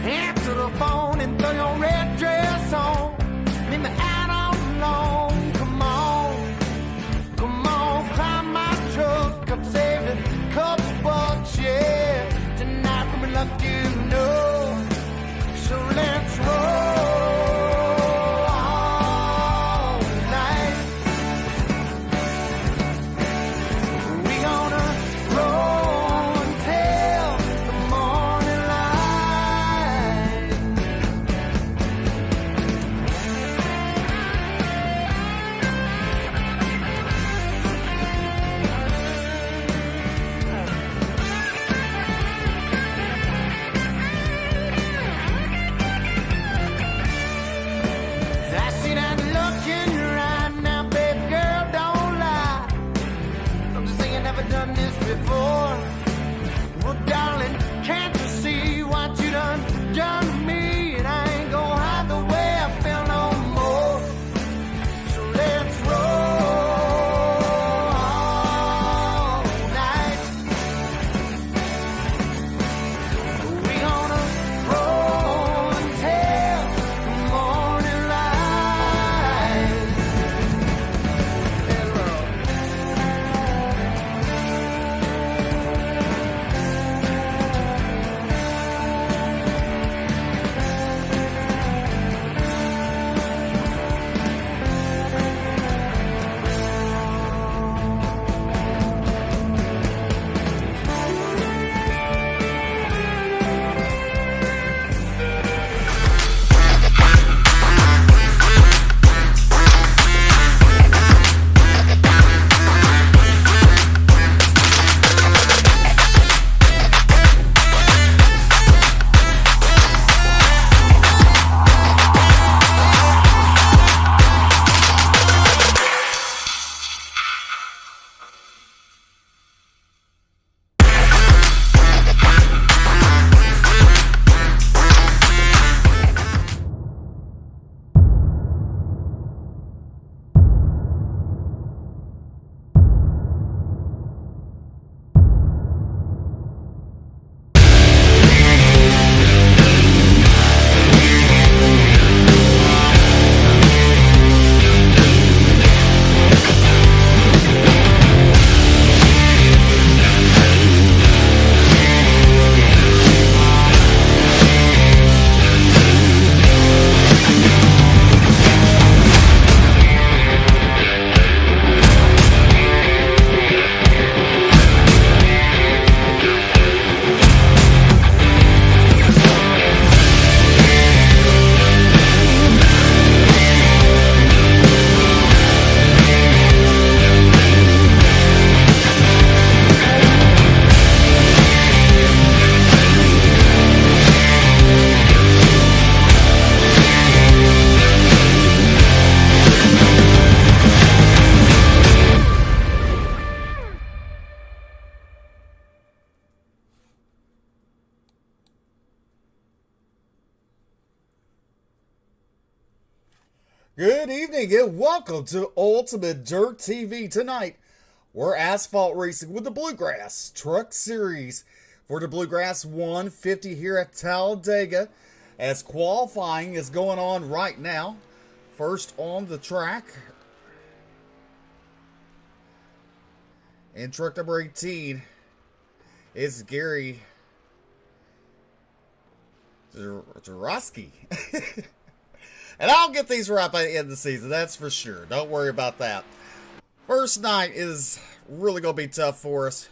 Answer the phone and throw your red dress on. Meet me out on the lawn. Come on, climb my truck. I'm saving a couple bucks, yeah. Tonight from luck, you know. So let's roll all night. We gonna roll until the morning light. I see that look in your eye now, baby girl, don't lie. Don't you say you never done this before? Well, darling, can't you see what you done to me? And I ain't gonna hide the way I feel no more. So let's roll all night. We gonna roll until the morning light. Hello. Good evening and welcome to Ultimate Dirt TV. Tonight, we're asphalt racing with the Bluegrass Truck Series for the Bluegrass 150 here at Talladega, as qualifying is going on right now. First on the track in truck number 18 is Gary Jarosky. And I'll get these right by the end of the season, that's for sure. Don't worry about that. First night is really going to be tough for us.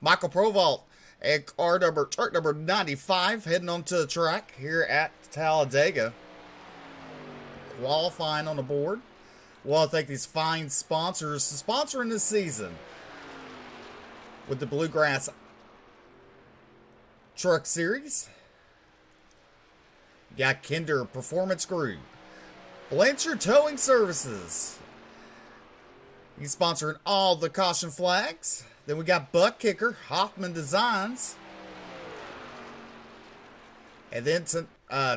Michael Provault and truck number 95 heading onto the track here at Talladega. Qualifying on the board. We want to thank these fine sponsors sponsoring this season with the Bluegrass Truck Series. You got Kinder Performance Group, Blanchard Towing Services. He's sponsoring all the caution flags. Then we got Buck Kicker, Hoffman Designs. And then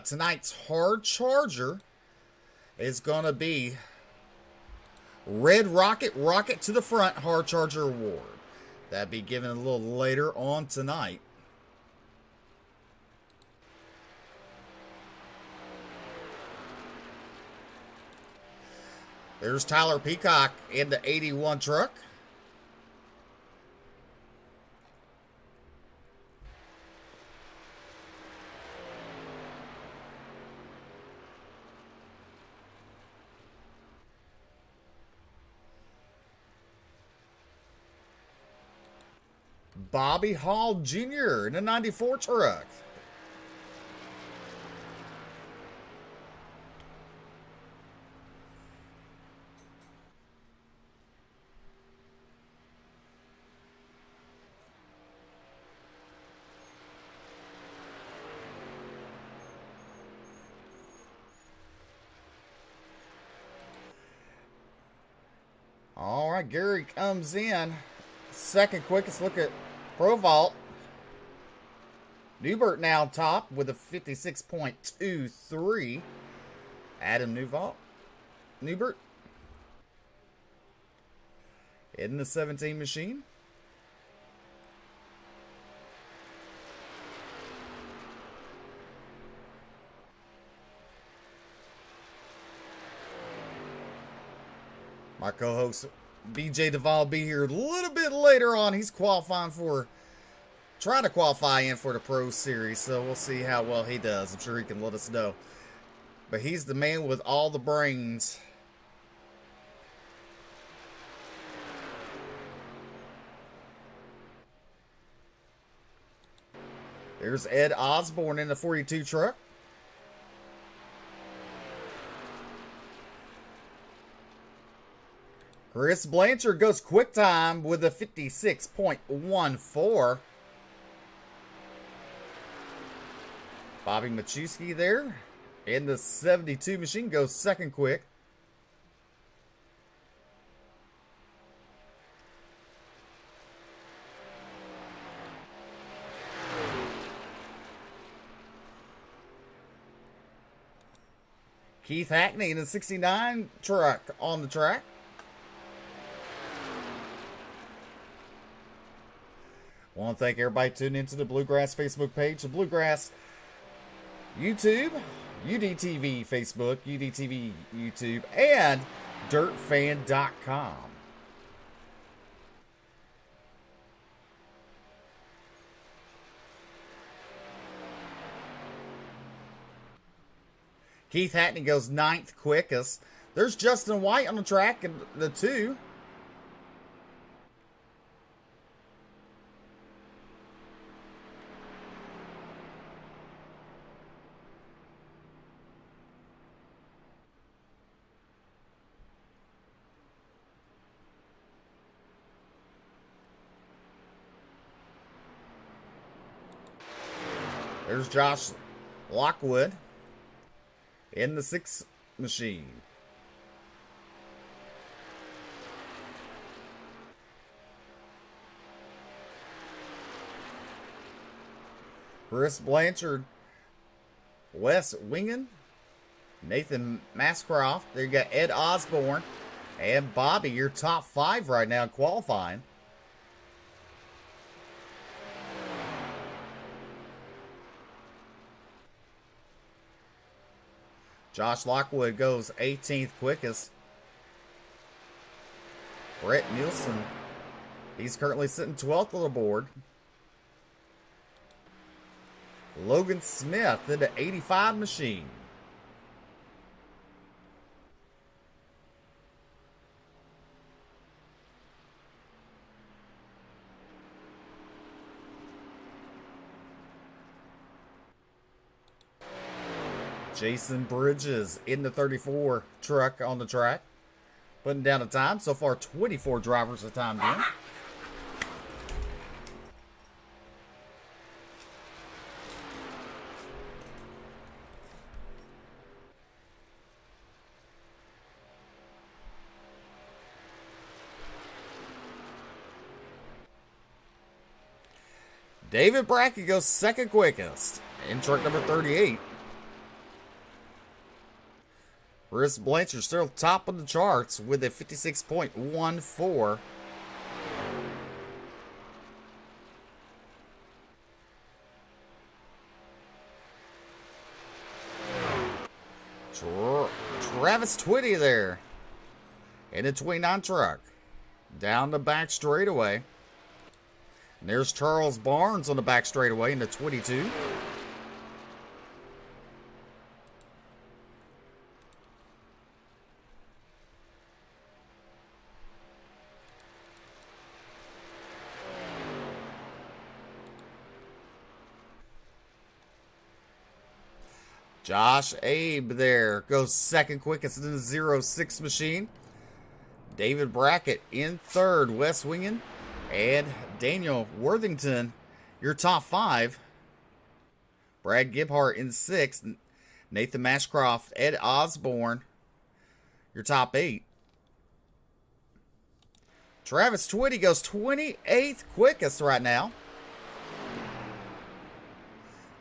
tonight's hard charger is going to be Red Rocket, Rocket to the Front Hard Charger Award. That'll be given a little later on tonight. There's Tyler Peacock in the 81 truck. Bobby Hall Jr. in the 94 truck. All right, Gary comes in. Second quickest look at Pro Vault. Newbert now top with a 56.23. Adam Newbert in the 17 machine. My co-host BJ Duvall will be here a little bit later on. He's trying to qualify in for the Pro Series, so we'll see how well he does. I'm sure he can let us know. But he's the man with all the brains. There's Ed Osborne in the 42 truck. Chris Blanchard goes quick time with a 56.14. Bobby Machewski there in the 72 machine goes second quick. Keith Hackney in the 69 truck on the track. I want to thank everybody tuning into the Bluegrass Facebook page, the Bluegrass YouTube, UDTV Facebook, UDTV YouTube, and DirtFan.com. Keith Hackney goes 9th quickest. There's Justin White on the track in the 2. There's Josh Lockwood in the 6 machine. Chris Blanchard, Wes Wingen, Nathan Mascroft. There you got Ed Osborne and Bobby, your top 5 right now in qualifying. Josh Lockwood goes 18th quickest. Brett Nielsen, he's currently sitting 12th on the board. Logan Smith in the 85 machine. Jason Bridges in the 34 truck on the track. Putting down a time. So far, 24 drivers have timed in. David Brackett goes second quickest in truck number 38. Chris Blanchard still top of the charts with a 56.14. Travis Twitty there in the 29 truck. Down the back straightaway. And there's Charles Barnes on the back straightaway in the 22. Josh Abe there goes second quickest in the 06 machine. David Brackett in third. Wes Wingen and Daniel Worthington, your top 5. Brad Gibhart in 6th. Nathan Mashcroft, Ed Osborne, your top 8. Travis Twitty goes 28th quickest right now.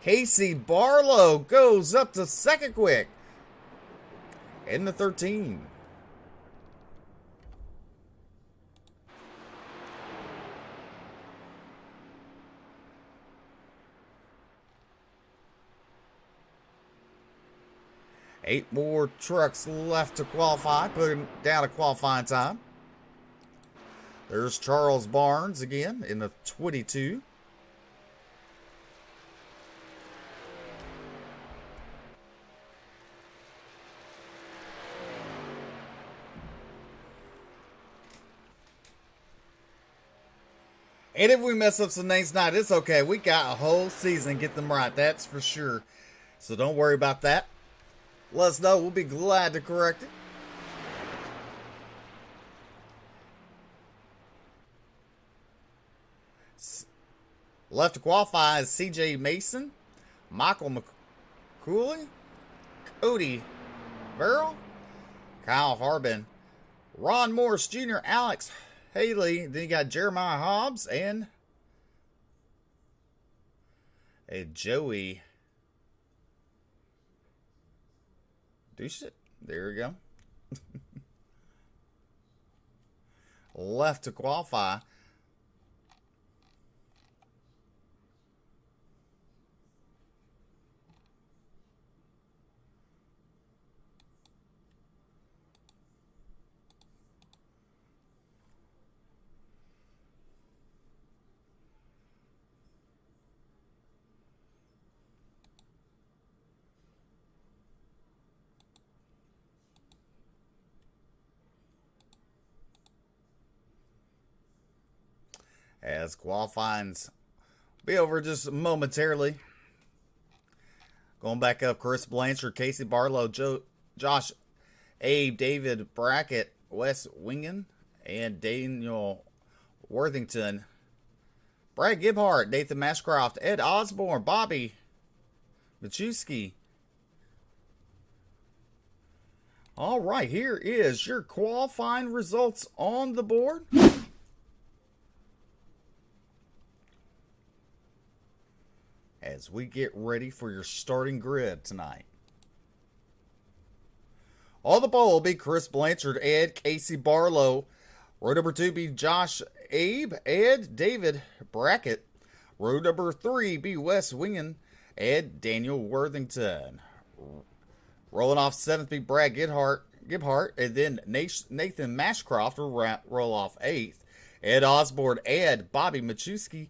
Casey Barlow goes up to second quick in the 13. Eight more trucks left to qualify, putting down a qualifying time. There's Charles Barnes again in the 22. And if we mess up some names tonight, it's okay. We got a whole season to get them right. That's for sure. So don't worry about that. Let us know. We'll be glad to correct it. Left to qualify is CJ Mason, Michael McCooley, Cody Verrill, Kyle Harbin, Ron Morris Jr., Alex Haley. Then you got Jeremiah Hobbs and Joey Doucet. There we go. Left to qualify. As qualifying's be over just momentarily. Going back up, Chris Blanchard, Casey Barlow, Josh Abe, David Brackett, Wes Wingen, and Daniel Worthington. Brad Gibhart, Nathan Mashcroft, Ed Osborne, Bobby Machuski. All right, here is your qualifying results on the board. As we get ready for your starting grid tonight. On the pole will be Chris Blanchard, Ed, Casey Barlow. Row number 2 be Josh Abe, Ed, David Brackett. Row number 3 be Wes Wingen, Ed, Daniel Worthington. Rolling off 7th be Brad Gibhart, and then Nathan Mashcroft will roll off 8th. Ed Osborne, Ed, Bobby Machuski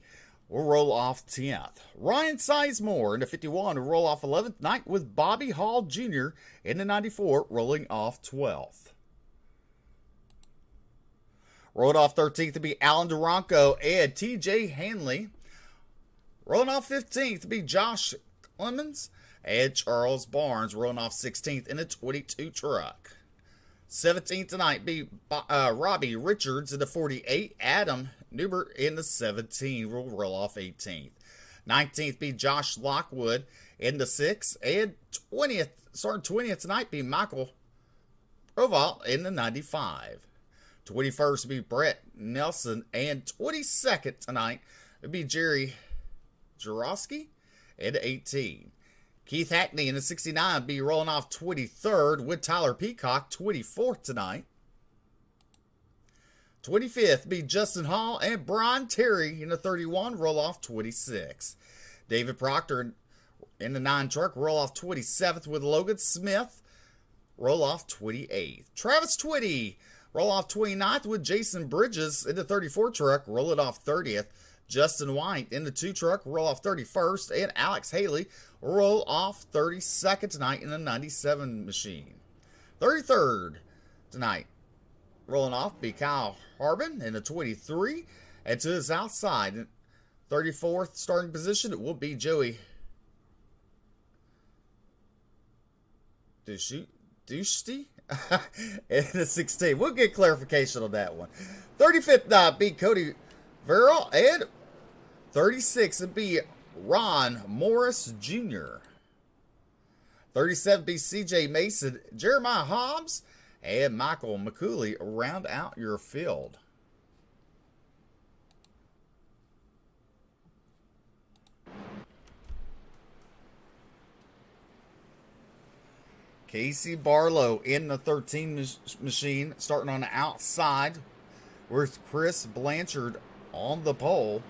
will roll off 10th. Ryan Sizemore in the 51 will roll off 11th. Night with Bobby Hall Jr. in the 94 rolling off 12th. Rolled off 13th to be Alan Duranco, Ed, TJ Hanley. Rolling off 15th to be Josh Clemens, Ed Charles Barnes. Rolling off 16th in the 22 truck. 17th tonight be Robbie Richards in the 48. Adam Newbert in the 17 will roll off 18th. 19th be Josh Lockwood in the 6. And 20th tonight be Michael Proval in the 95. 21st be Brett Nelson. And 22nd tonight would be Jerry Jarosky in the 18. Keith Hackney in the 69 be rolling off 23rd with Tyler Peacock, 24th tonight. 25th be Justin Hall and Brian Terry in the 31 roll off 26th. David Proctor in the 9 truck roll off 27th with Logan Smith roll off 28th. Travis Twitty Roll off 29th with Jason Bridges in the 34 truck. Roll it off 30th. Justin White in the 2 truck. Roll off 31st. And Alex Haley roll off 32nd tonight in the 97 machine. 33rd tonight. Rolling off be Kyle Harbin in the 23. And to his outside, 34th starting position, it will be Joey Dushti in the 16. We'll get clarification on that one. 35th be Cody Verrill, and 36 would be Ron Morris Jr. 37 be CJ Mason, Jeremiah Hobbs, and Michael McCooley round out your field. Casey Barlow in the 13 machine, starting on the outside with Chris Blanchard on the pole.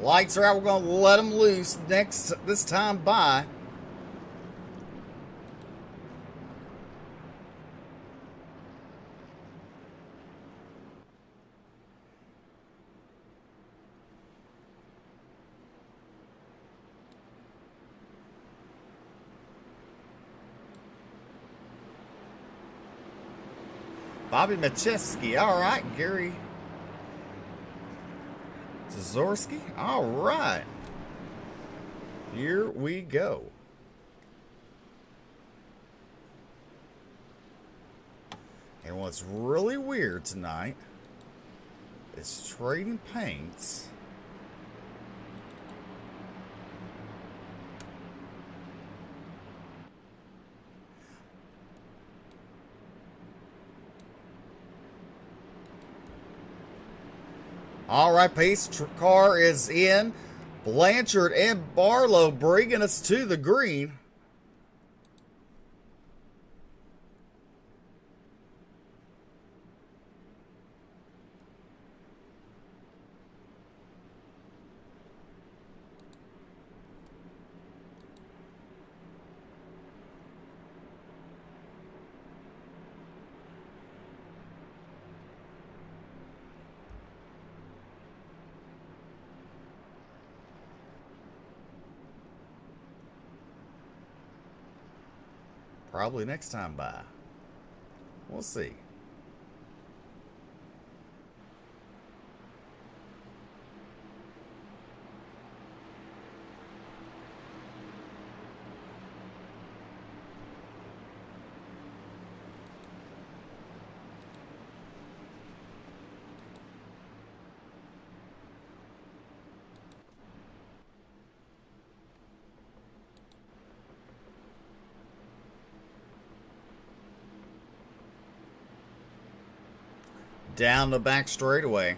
Lights are out. We're going to let them loose this time by. Bobby Macheski. All right, Gary Zorski. All right. Here we go. And what's really weird tonight is trading paints. All right, pace car is in. Blanchard and Barlow bringing us to the green. Probably next time by. We'll see. Down the back straightaway.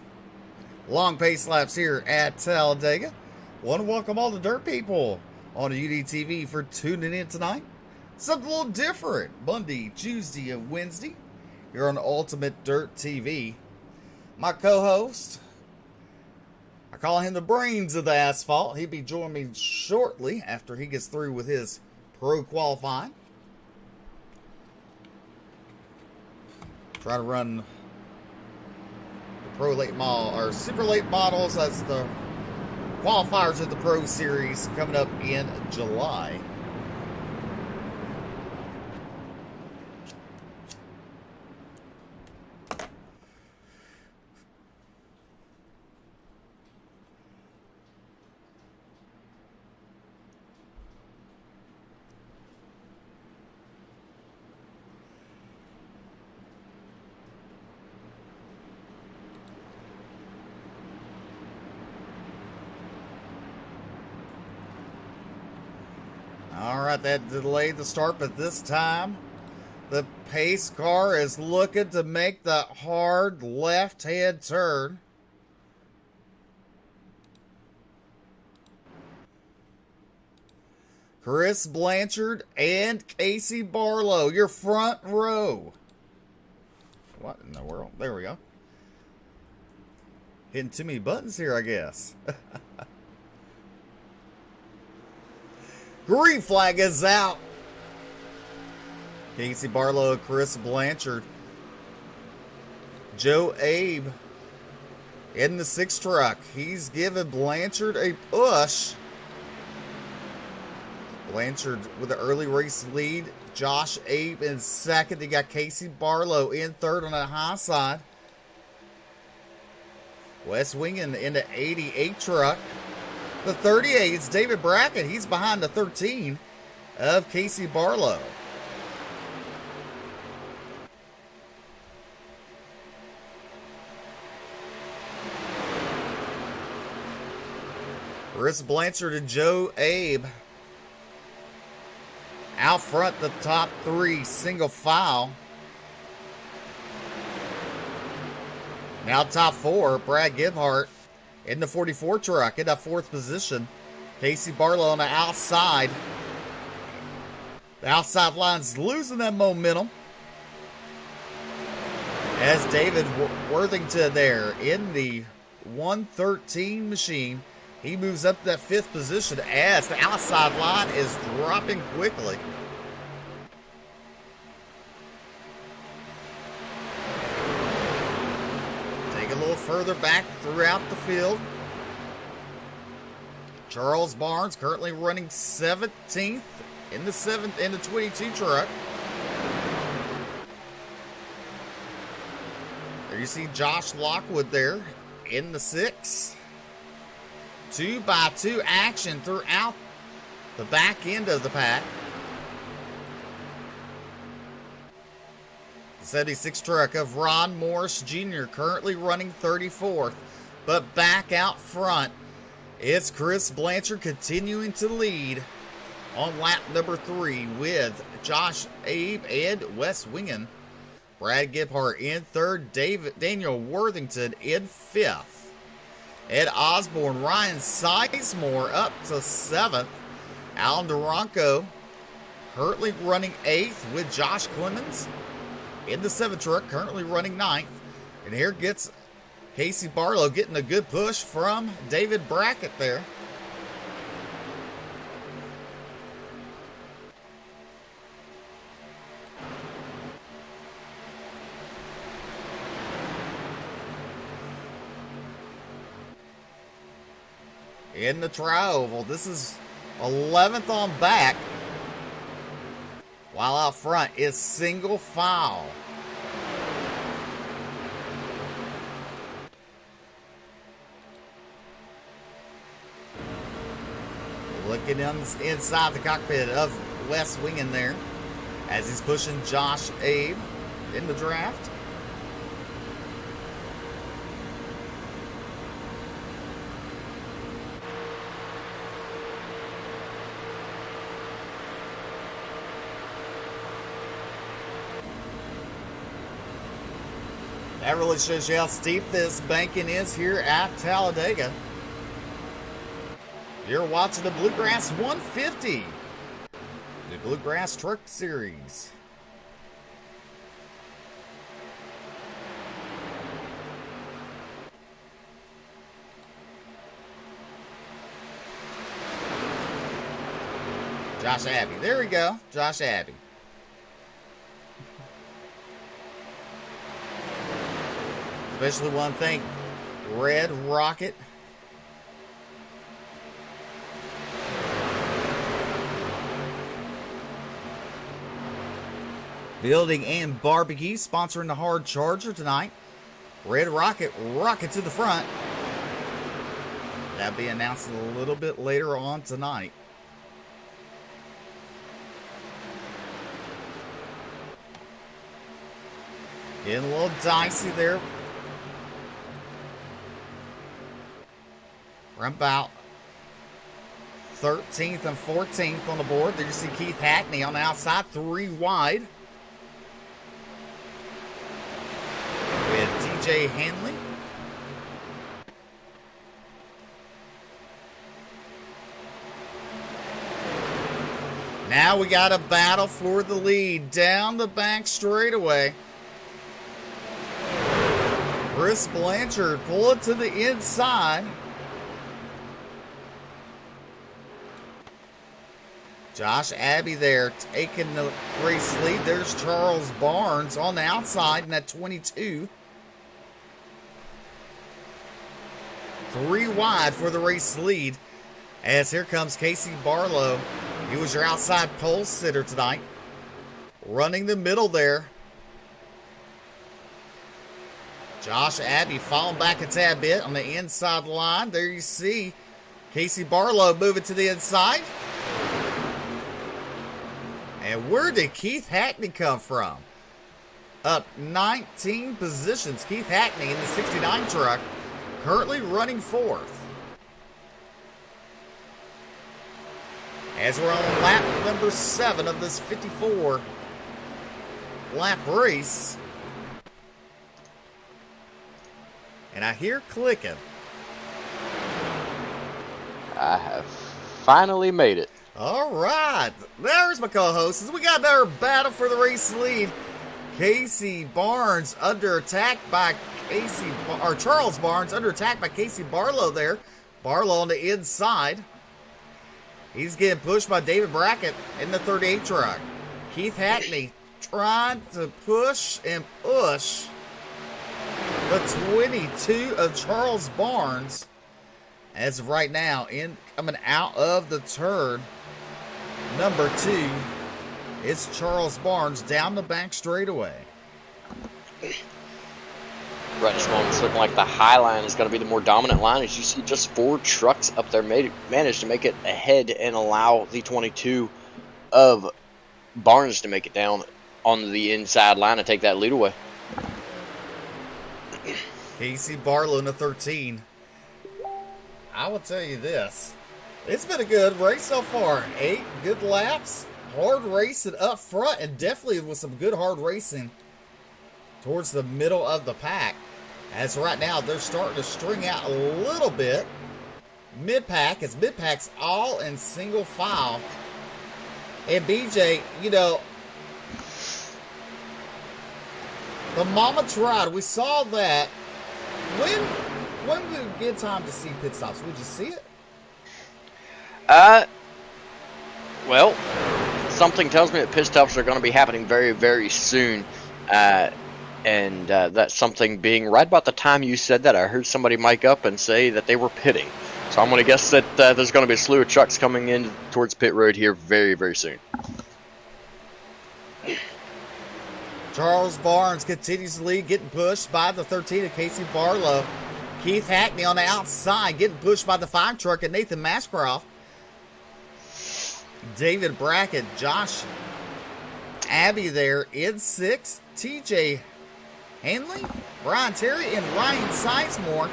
Long pace laps here at Talladega. Want to welcome all the dirt people on the UDTV for tuning in tonight. Something a little different. Monday, Tuesday, and Wednesday here on Ultimate Dirt TV. My co-host, I call him the brains of the asphalt. He'll be joining me shortly after he gets through with his pro qualifying. Try to run Pro late model or super late models as the qualifiers of the Pro Series coming up in July. All right, that delayed the start, but this time the pace car is looking to make the hard left-hand turn. Chris Blanchard and Casey Barlow, your front row. What in the world? There we go. Hitting too many buttons here, I guess. Green flag is out. Casey Barlow, Chris Blanchard. Joe Abe in the 6 truck. He's giving Blanchard a push. Blanchard with the early race lead. Josh Abe in second. They got Casey Barlow in third on the high side. Wes Wingen in the 88 truck. The 38 is David Brackett. He's behind the 13 of Casey Barlow. Chris Blanchard and Joe Abe out front, the top 3 single file. Now top 4, Brad Gebhart in the 44 truck in that 4th position. Casey Barlow on the outside. The outside line's losing that momentum. As David Worthington there in the 113 machine. He moves up to that 5th position as the outside line is dropping quickly. Take a little further back throughout the field. Charles Barnes currently running 17th in the 22 truck. There you see Josh Lockwood there in the 6. 2x2 action throughout the back end of the pack. The 76 truck of Ron Morris Jr. currently running 34th, but back out front, it's Chris Blanchard continuing to lead on lap number 3 with Josh Abe and Wes Wingen. Brad Gebhart in 3rd, Daniel Worthington in 5th. Ed Osborne, Ryan Sizemore up to 7th. Alan Duranco currently running 8th with Josh Clemens in the 7 truck, currently running 9th. And here gets Casey Barlow getting a good push from David Brackett there. In the tri-oval, this is 11th on back, while out front is single file. Looking inside the cockpit of Wes Wingen there as he's pushing Josh Abe in the draft. That really shows you how steep this banking is here at Talladega. You're watching the Bluegrass 150, the Bluegrass Truck Series. Josh Abbey. There we go. Josh Abbey. Especially want to thank Red Rocket. Building and Barbecue sponsoring the Hard Charger tonight. Red Rocket, rocket to the front. That'll be announced a little bit later on tonight. Getting a little dicey there. We're about 13th and 14th on the board. There you see Keith Hackney on the outside, 3 wide. With DJ Hanley. Now we got a battle for the lead down the back straightaway. Chris Blanchard pulling to the inside. Josh Abbey there taking the race lead. There's Charles Barnes on the outside in that 22. 3 wide for the race lead. As here comes Casey Barlow. He was your outside pole sitter tonight. Running the middle there. Josh Abbey falling back a tad bit on the inside line. There you see Casey Barlow moving to the inside. And where did Keith Hackney come from? Up 19 positions. Keith Hackney in the 69 truck, currently running 4th. As we're on lap number 7 of this 54 lap race. And I hear clicking. I have finally made it. All right, there's my co-hosts. We got another battle for the race lead. Casey Barnes under attack by Charles Barnes under attack by Casey Barlow there. Barlow on the inside. He's getting pushed by David Brackett in the 38 truck. Keith Hackney trying to push and push the 22 of Charles Barnes. As of right now, coming out of the turn. Number 2 is Charles Barnes down the back straightaway. Right, this moment's looking like the high line is going to be the more dominant line. As you see, just 4 trucks up there managed to make it ahead and allow the 22 of Barnes to make it down on the inside line and take that lead away. Casey Barlow in the 13. I will tell you this. It's been a good race so far. 8 good laps. Hard racing up front, and definitely with some good hard racing towards the middle of the pack. As right now, they're starting to string out a little bit. Mid-pack, as mid-pack's all in single file. And BJ, you know, the Mama Tried, we saw that. When would we get time to see pit stops? Would you see it? Well, something tells me that pit stops are going to be happening very, very soon. And that's something being right about the time you said that. I heard somebody mic up and say that they were pitting. So I'm going to guess that there's going to be a slew of trucks coming in towards pit road here very, very soon. Charles Barnes continues to lead, getting pushed by the 13 of Casey Barlow. Keith Hackney on the outside, getting pushed by the 5 truck and Nathan Mascroft. David Brackett, Josh Abbey there in 6th. TJ Hanley, Brian Terry, and Ryan Sizemore.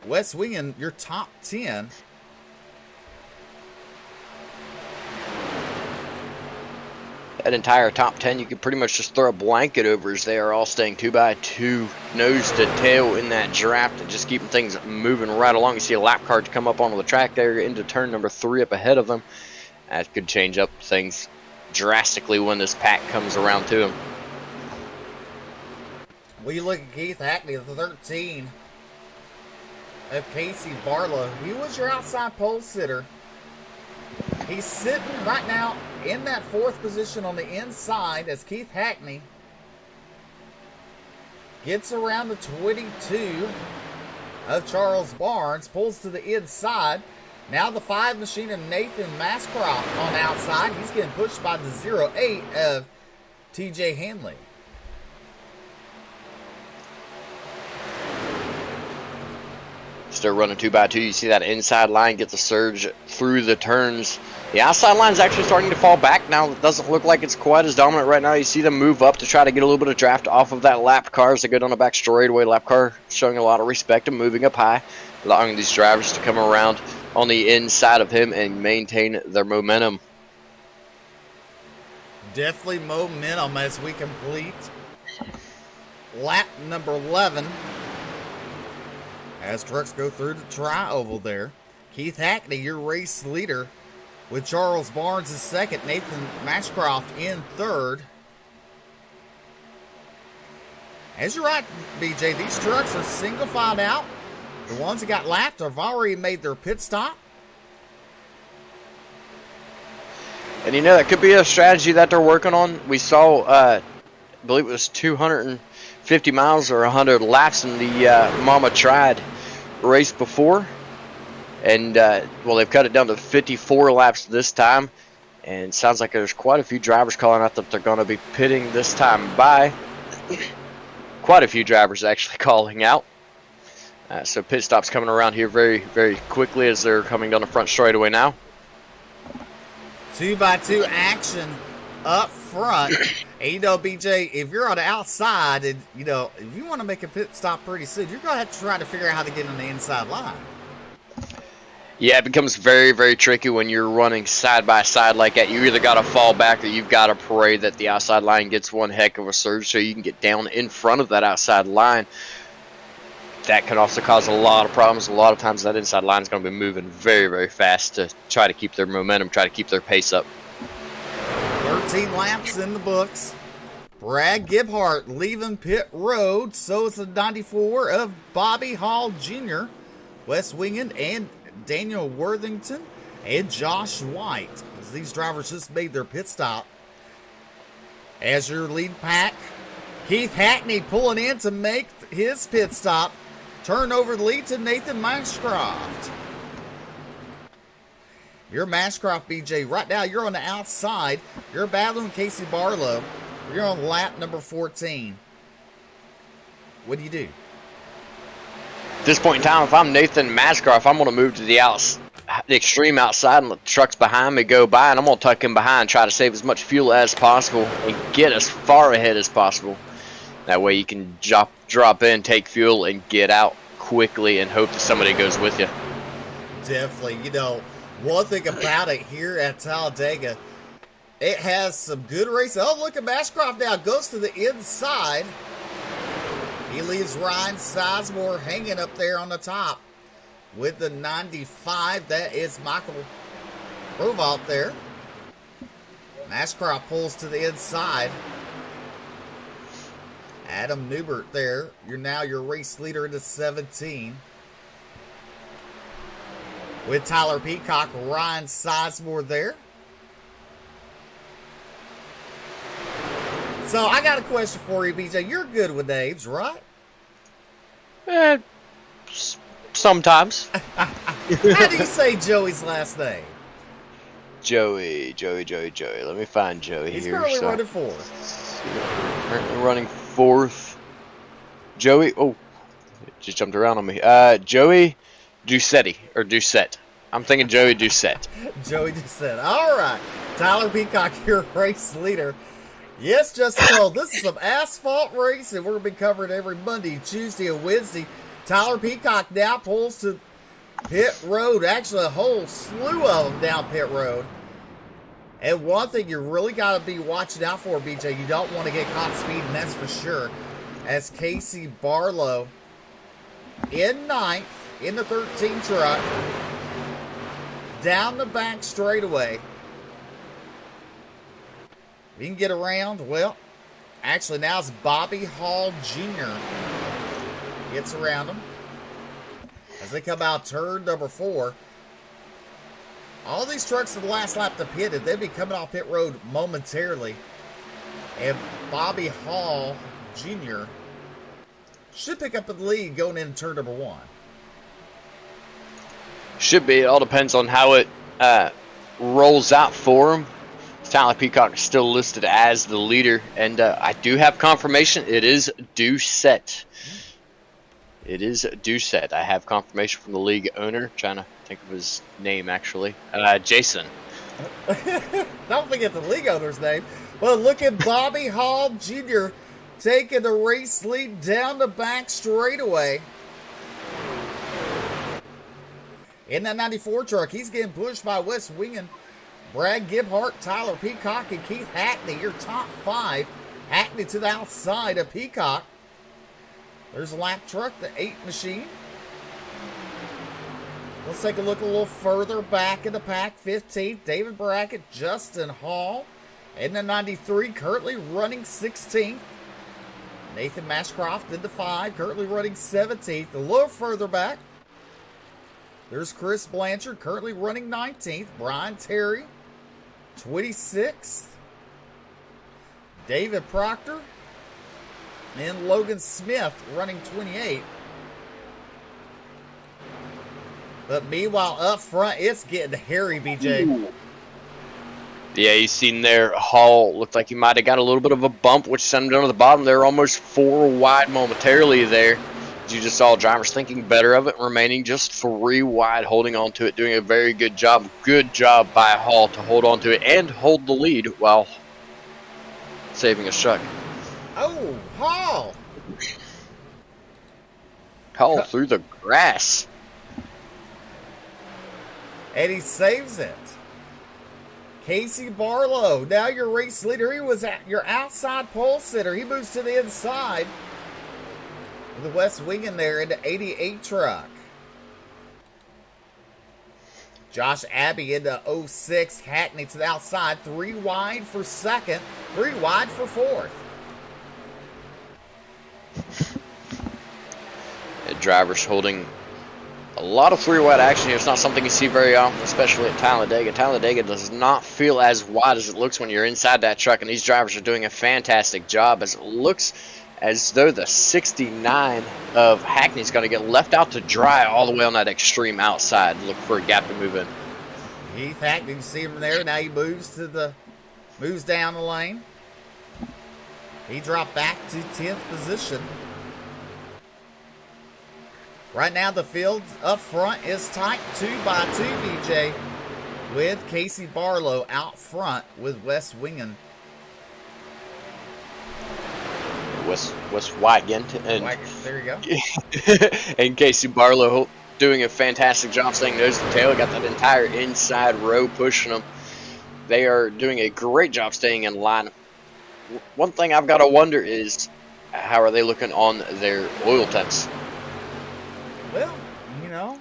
West Wingen, your top 10. That entire top 10, you could pretty much just throw a blanket over as they are all staying 2x2, nose to tail in that draft and just keeping things moving right along. You see a lap car come up onto the track there into turn number 3 up ahead of them. That could change up things drastically when this pack comes around to them. We look at Keith Hackney, the 13 of Casey Barlow. He was your outside pole sitter. He's sitting right now in that 4th position on the inside as Keith Hackney gets around the 22 of Charles Barnes, pulls to the inside. Now the 5 machine of Nathan Mascroft on the outside. He's getting pushed by the 08 of TJ Hanley. Still running 2x2. You see that inside line get the surge through the turns. The outside line is actually starting to fall back now. It doesn't look like it's quite as dominant right now. You see them move up to try to get a little bit of draft off of that lap car as they go down the back straightaway. Lap car showing a lot of respect and moving up high, allowing these drivers to come around on the inside of him and maintain their momentum. Definitely momentum as we complete lap number 11. As trucks go through the tri-oval there. Keith Hackney, your race leader, with Charles Barnes in second, Nathan Mashcroft in third. As you're right, BJ, these trucks are single filed out. The ones that got lapped have already made their pit stop. And you know, that could be a strategy that they're working on. We saw, I believe it was 250 miles or 100 laps in the Mama Tried race before. And, well, they've cut it down to 54 laps this time. And it sounds like there's quite a few drivers calling out that they're going to be pitting this time by. Quite a few drivers actually calling out. So pit stops coming around here very, very quickly as they're coming down the front straightaway now. 2x2 action up front. And you know, BJ, if you're on the outside and, you know, if you want to make a pit stop pretty soon, you're going to have to try to figure out how to get on the inside line. Yeah, it becomes very, very tricky when you're running side by side like that. You either got to fall back or you've got to pray that the outside line gets one heck of a surge so you can get down in front of that outside line. That can also cause a lot of problems. A lot of times that inside line is going to be moving very, very fast to try to keep their momentum, try to keep their pace up. 13 laps in the books. Brad Gebhardt leaving pit road. So is the 94 of Bobby Hall Jr., Wes Wingand, and Daniel Worthington, and Josh White. As these drivers just made their pit stop. As your lead pack, Keith Hackney pulling in to make his pit stop. Turn over the lead to Nathan Mashcroft. You're Mashcroft, BJ. Right now, you're on the outside. You're battling Casey Barlow. You're on lap number 14. What do you do? At this point in time, if I'm Nathan Mashcroft, I'm going to move to the extreme outside and let the trucks behind me go by, and I'm going to tuck in behind, try to save as much fuel as possible, and get as far ahead as possible. That way you can drop in, take fuel, and get out quickly and hope that somebody goes with you. Definitely. You know, one thing about it here at Talladega, it has some good racing. Oh, look at Mashcroft now. Goes to the inside. He leaves Ryan Sizemore hanging up there on the top with the 95. That is Michael Rovalt there. Mashcroft pulls to the inside. Adam Newbert there. You're now your race leader into 17. With Tyler Peacock, Ryan Sizemore there. So I got a question for you, BJ. You're good with names, right? Sometimes. How do you say Joey's last name? Joey. Let me find Joey He's here. currently running fourth. Currently running fourth. Joey. Oh, just jumped around on me. Joey Ducetti or Doucette. I'm thinking Joey Doucette. Joey Doucette. All right. Tyler Peacock, your race leader. Yes, Justin Cole, this is some asphalt racing. We're going to be covering every Monday, Tuesday, and Wednesday. Tyler Peacock now pulls to pit road. Actually, a whole slew of them down pit road. And one thing you really got to be watching out for, BJ, you don't want to get caught speeding, that's for sure. As Casey Barlow in ninth in the 13 truck, down the back straightaway. If you can get around, well, actually now it's Bobby Hall Jr. Gets around him. As they come out turn number 4. All these trucks in the last lap to pit, they'll be coming off pit road momentarily. And Bobby Hall Jr. should pick up the lead going into turn number 1. Should be. It all depends on how it rolls out for him. Tyler Peacock is still listed as the leader, and I do have confirmation. It is Doucette. It is Doucette. I have confirmation from the league owner. Trying to think of his name, actually. Jason. Don't forget the league owner's name. Well, look at Bobby Hall Jr. taking the race lead down the back straightaway. In that 94 truck, he's getting pushed by Wes Wingand, Brad Gebhardt, Tyler Peacock, and Keith Hackney. Your top 5. Hackney to the outside of Peacock. There's a lap truck, the 8 machine. Let's take a look a little further back in the pack. 15th, David Brackett, Justin Hall. In the 93, currently running 16th. Nathan Mashcroft in the 5, currently running 17th. A little further back, there's Chris Blanchard, currently running 19th. Brian Terry, 26th. David Proctor. And Logan Smith running 28th. But meanwhile, up front, it's getting hairy, BJ. Ooh. Yeah, you seen there, Hall looked like he might have got a little bit of a bump, which sent him down to the bottom. They're almost 4 wide momentarily there. You just saw drivers thinking better of it, remaining just 3 wide, holding on to it, doing a very good job. Good job by Hall to hold on to it and hold the lead while saving a truck. Oh, Hall! Hall through the grass. And he saves it. Casey Barlow, now your race leader. He was at your outside pole sitter. He moves to the inside with the West Wing in there in the 88 truck. Josh Abbey in the 06. Hackney to the outside. 3 wide for second. 3 wide for fourth. The drivers holding a lot of 3 wide action here. It's not something you see very often, especially at Talladega. Talladega does not feel as wide as it looks when you're inside that truck, and these drivers are doing a fantastic job as it looks as though the 69 of Hackney is going to get left out to dry all the way on that extreme outside. Look for a gap to move in. Heath Hackney, you see him there. Now he moves down the lane. He dropped back to 10th position. Right now, the field up front is tight 2 by 2, BJ, with Casey Barlow out front with Wes Wingen. Wes Wygant. And there you go. and Casey Barlow doing a fantastic job staying nose to tail. Got that entire inside row pushing them. They are doing a great job staying in line. One thing I've got to wonder is, how are they looking on their oil tanks? Well, you know,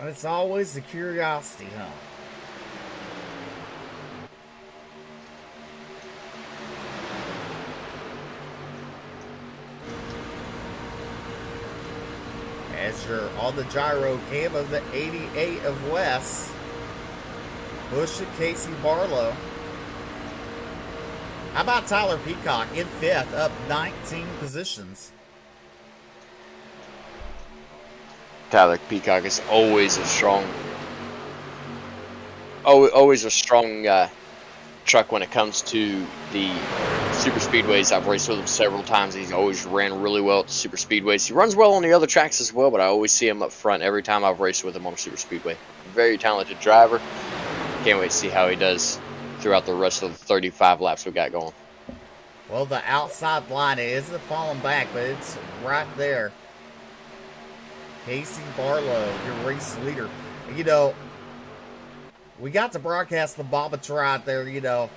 it's always the curiosity, huh? As you're on the gyro cam of the 88 of West, pushing Casey Barlow. How about Tyler Peacock in 5th, up 19 positions? Tyler Peacock is always a strong truck when it comes to the super speedways. I've raced with him several times. He's always ran really well at the super speedways. He runs well on the other tracks as well, but I always see him up front every time I've raced with him on a super speedway. Very talented driver. Can't wait to see how he does throughout the rest of the 35 laps we got going. Well, the outside line, it isn't falling back, but it's right there. Casey Barlow, your race leader. You know, we got to broadcast the Bobatride out there, you know.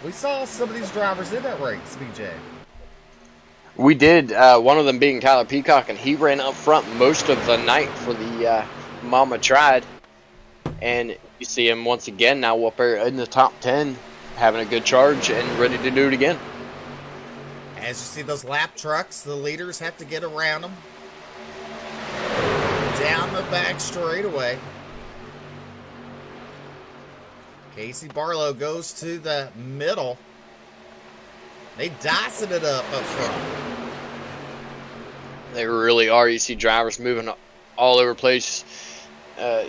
We saw some of these drivers in that race, BJ. We did, one of them being Tyler Peacock, and he ran up front most of the night for the Mama Tried. And you see him once again now up there in the top 10, having a good charge and ready to do it again. As you see those lap trucks, the leaders have to get around them. Down the back straightaway. Casey Barlow goes to the middle. They dicing it up front. They really are. You see drivers moving all over the place,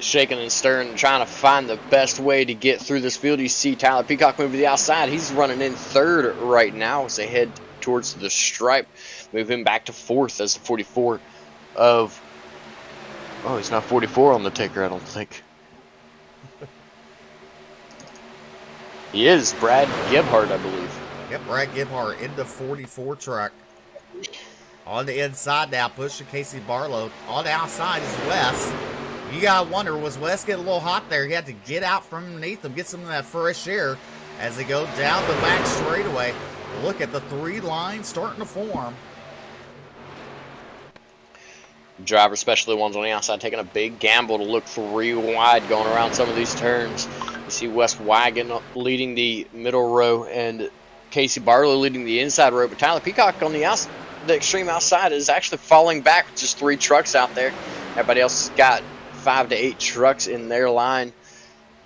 shaking and stirring, trying to find the best way to get through this field. You see Tyler Peacock move to the outside. He's running in 3rd right now as they head towards the stripe. Move him back to 4th as the 44 of... Oh, he's not 44 on the ticker, I don't think. He is Brad Gebhardt, I believe. Yep, Brad Gebhardt in the 44 truck. On the inside now, pushing Casey Barlow. On the outside is Wes. You gotta wonder, was Wes getting a little hot there? He had to get out from underneath him, get some of that fresh air as they go down the back straightaway. Look at the 3 lines starting to form. Drivers, especially the ones on the outside, taking a big gamble to look 3 wide going around some of these turns. You see Wes Wagon leading the middle row and Casey Barlow leading the inside row. But Tyler Peacock on the extreme outside is actually falling back with just 3 trucks out there. Everybody else has got 5 to 8 trucks in their line,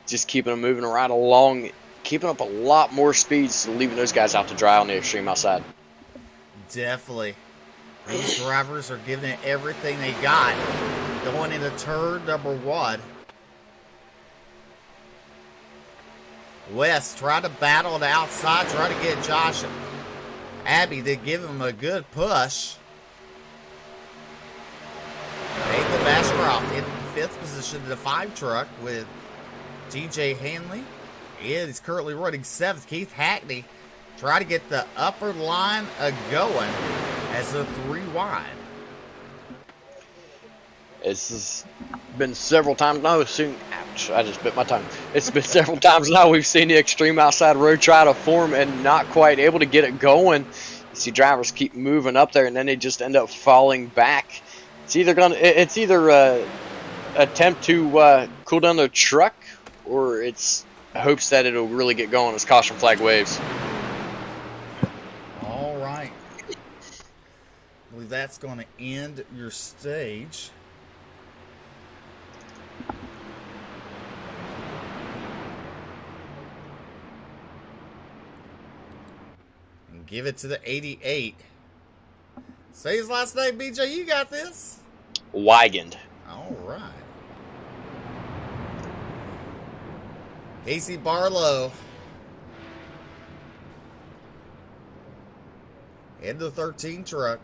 just keeping them moving right along, keeping up a lot more speeds, leaving those guys out to dry on the extreme outside. Definitely. These drivers are giving it everything they got. Going into turn number 1. West tried to battle the outside, try to get Josh Abbey to give him a good push. Nathan Bashcroft in 5th position in the 5 truck with TJ Hanley. And he's currently running 7th. Keith Hackney try to get the upper line going as a 3 wide. This has been several times now. Ouch, I just bit my tongue. It's been several times now we've seen the extreme outside row try to form and not quite able to get it going. You see drivers keep moving up there and then they just end up falling back. It's either attempt to cool down their truck, or it's hopes that it'll really get going as caution flag waves. All right. I believe that's going to end your stage. And give it to the 88. Say his last name, BJ. You got this. Wigand. All right. Casey Barlow. In the 13 truck.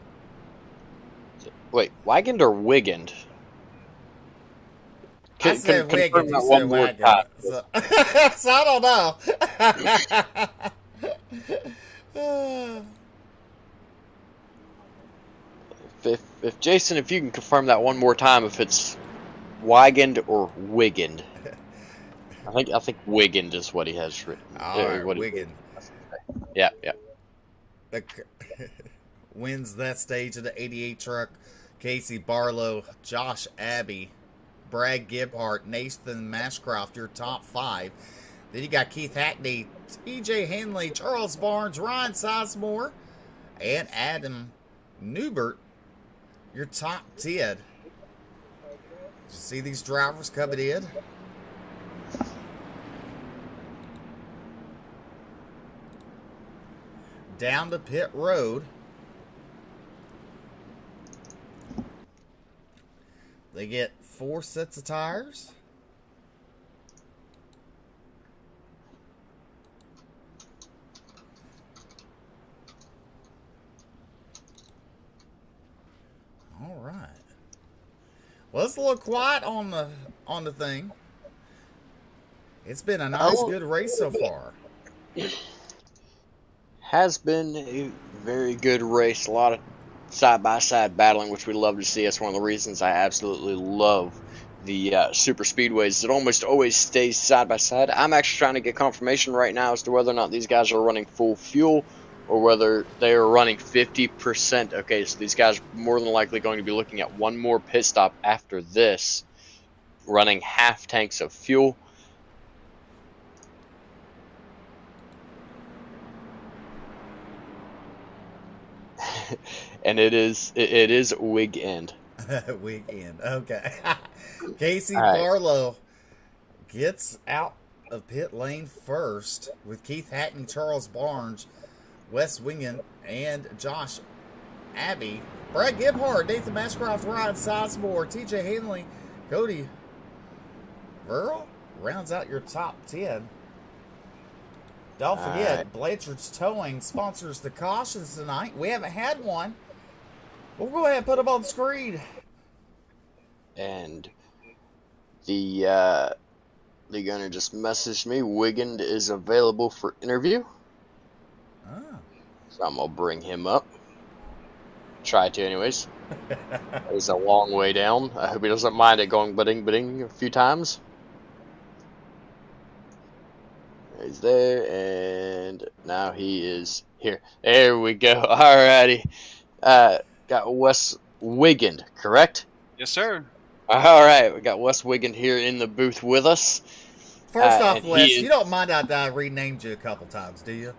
Wait, Wigand or Wigand? I said Wigand. You said Wigand. So I don't know. If Jason, if you can confirm that one more time, if it's Wigand or Wigand. I think Wigand is what he has written. All right, Wigand. Yeah. Wins that stage of the 88 truck. Casey Barlow, Josh Abbey, Brad Gibbhart, Nathan Mashcroft, your top 5. Then you got Keith Hackney, TJ Henley, Charles Barnes, Ryan Sizemore, and Adam Newbert, your top 10. Did you see these drivers coming in? Down to pit road. They get 4 sets of tires. All right. Well, it's a little quiet on the thing. It's been a nice, good race so far. Has been a very good race. A lot of side-by-side battling, which we love to see. That's one of the reasons I absolutely love the super speedways. It almost always stays side-by-side. I'm actually trying to get confirmation right now as to whether or not these guys are running full fuel or whether they are running 50%. Okay, so these guys are more than likely going to be looking at one more pit stop after this, running half tanks of fuel. And it is wig end. Wig end. Okay. Casey Barlow gets out of pit lane first with Keith Hackney, Charles Barnes, Wes Wingen, and Josh Abbey. Brad Gibbhart, Nathan Mashcroft, Ryan Sizemore, TJ Hanley, Cody Verl rounds out your top 10. Don't forget, Blanchard's Towing sponsors the cautions tonight. We haven't had one. We'll go ahead and put them on the screen. And the gunner just messaged me. Wigand is available for interview. Oh. So I'm going to bring him up. Try to anyways. It's a long way down. I hope he doesn't mind it going ba-ding a few times. He's there, and now he is here. There we go. Alrighty. Got Wes Wigand, correct? Yes, sir. All right, we got Wes Wiggin here in the booth with us. First off, and he Wes, is- you don't mind I renamed you a couple times, do you?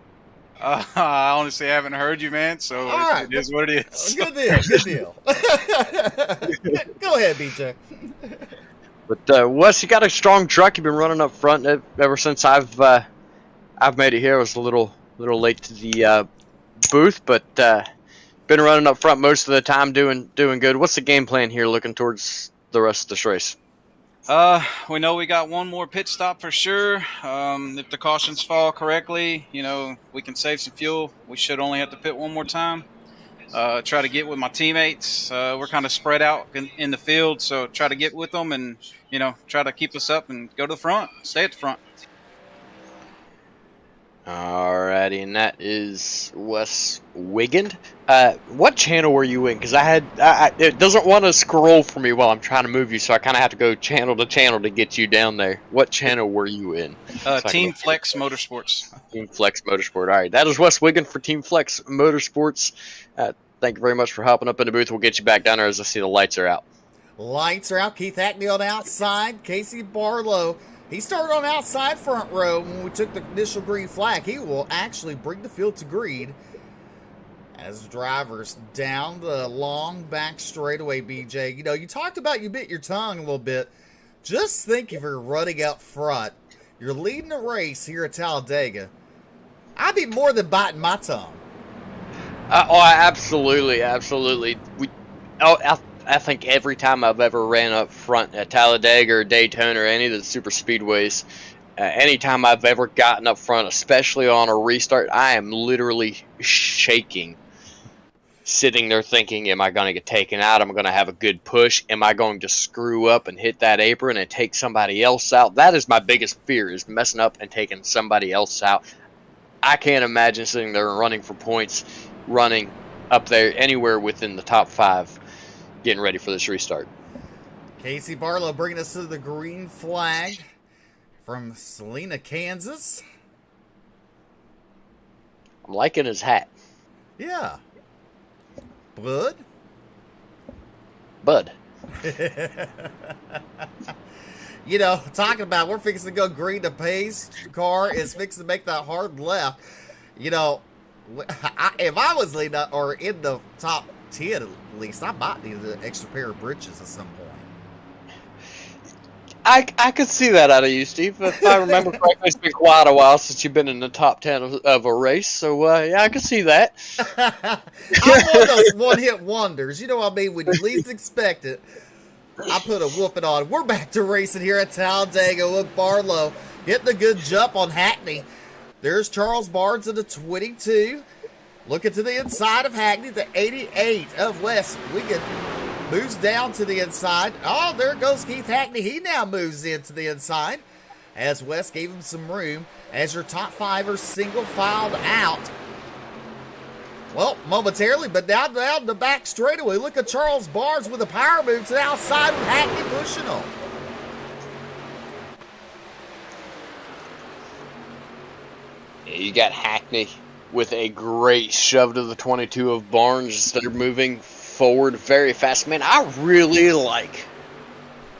I honestly haven't heard you, man. So All right. it is what it is. Good deal. Good deal. Go ahead, BJ. But Wes, you got a strong truck. You've been running up front ever since I've made it here. I was a little late to the booth, but been running up front most of the time, doing good. What's the game plan here, looking towards the rest of this race? We know we got one more pit stop for sure. If the cautions fall correctly, we can save some fuel. We should only have to pit one more time. Try to get with my teammates. We're kind of spread out in the field, so try to get with them and, try to keep us up and go to the front, stay at the front. Alrighty, and that is Wes Wiggin. What channel were you in? Because it doesn't want to scroll for me while I'm trying to move you, so I kind of have to go channel to channel to get you down there. What channel were you in? Team Flex Motorsports. Team Flex Motorsport. All right, that is Wes Wiggin for Team Flex Motorsports. Thank you very much for hopping up in the booth. We'll get you back down there as I see the lights are out. Lights are out. Keith Hackney on the outside. Casey Barlow. He started on outside front row when we took the initial green flag. He will actually bring the field to green as drivers down the long back straightaway, BJ. You talked about you bit your tongue a little bit. Just think if you're running up front, you're leading the race here at Talladega. I'd be more than biting my tongue. Absolutely. I think every time I've ever ran up front at Talladega or Daytona or any of the super speedways, anytime I've ever gotten up front, especially on a restart, I am literally shaking, sitting there thinking, am I going to get taken out? Am I going to have a good push? Am I going to screw up and hit that apron and take somebody else out? That is my biggest fear, is messing up and taking somebody else out. I can't imagine sitting there and running for points, running up there anywhere within the top 5, getting ready for this restart. Casey Barlow bringing us to the green flag from Salina, Kansas. I'm liking his hat. Yeah. Bud? Talking about we're fixing to go green, the pace car is fixing to make that hard left. If I was leading up or in the top 10 at least, I might need an extra pair of britches at some point. I could see that out of you, Steve. If I remember correctly, it's been quite a while since you've been in the top 10 of a race, so yeah, I could see that. I'm one of those one-hit wonders. You know what I mean? When you least expect it, I put a whooping on. We're back to racing here at Talladega with Barlow getting a good jump on Hackney. There's Charles Barnes in the 22. Looking to the inside of Hackney, the 88 of Wes Wiggin moves down to the inside. Oh, there goes Keith Hackney. He now moves into the inside as Wes gave him some room as your top 5 are single filed out. Well, momentarily, but now down the back straightaway. Look at Charles Barnes with a power move to the outside with Hackney pushing on. Yeah, you got Hackney with a great shove to the 22 of Barnes. They're moving forward very fast. Man, I really like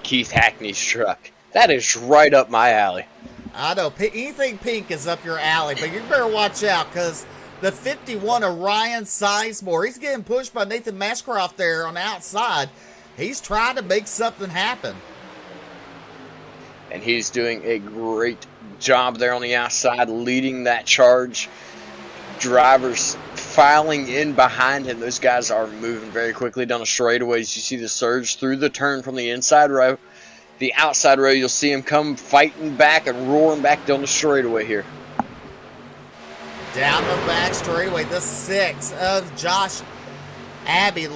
Keith Hackney's truck. That is right up my alley. I know. Anything pink is up your alley, but you better watch out because the 51 of Ryan Sizemore, he's getting pushed by Nathan Mascroft there on the outside. He's trying to make something happen. And he's doing a great job there on the outside, leading that charge. Drivers filing in behind him. Those guys are moving very quickly down the straightaways. You see the surge through the turn from the inside row. The outside row, you'll see him come fighting back and roaring back down the straightaway here. Down the back straightaway, the 6 of Josh Abbey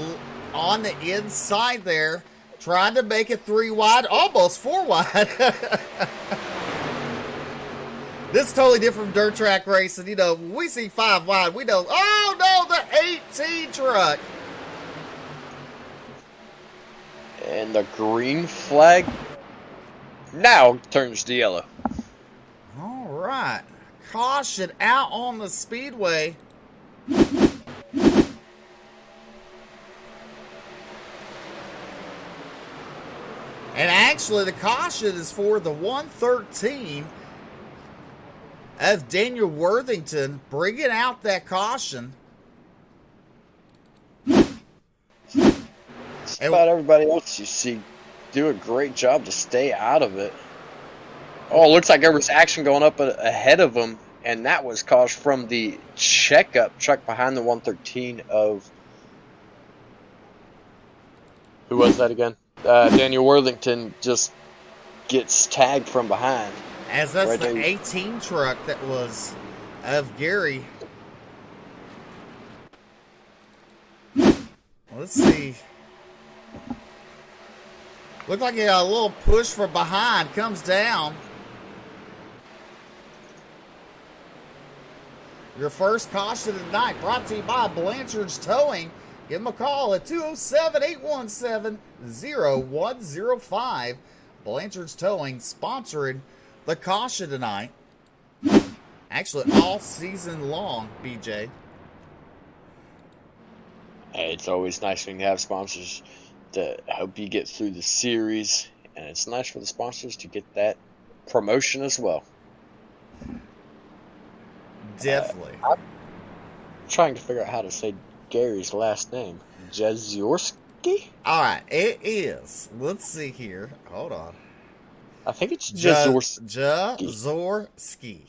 on the inside there, trying to make it 3 wide, almost 4 wide. This is totally different from dirt track racing. When we see 5 wide, we know, oh no, the 18 truck. And the green flag now turns to yellow. All right. Caution out on the speedway. Actually, the caution is for the 113 of Daniel Worthington, bringing out that caution. Just about everybody else you see do a great job to stay out of it. Oh, it looks like there was action going up ahead of him, and that was caused from the checkup truck behind the 113 of... Who was that again? Daniel Worthington just gets tagged from behind. As that's right the there. 18 truck that was of Gary. Let's see. Looked like he got a little push from behind. Comes down. Your first caution of the night brought to you by Blanchard's Towing. Give them a call at 207-817-0105. Blanchard's Towing sponsoring the caution tonight. Actually, all season long, BJ. Hey, it's always nice when you have sponsors to help you get through the series, and it's nice for the sponsors to get that promotion as well. Definitely. I'm trying to figure out how to say Gary's last name. Jezorski? All right, it is. Let's see here. Hold on. I think it's Jezorski. Jezorski.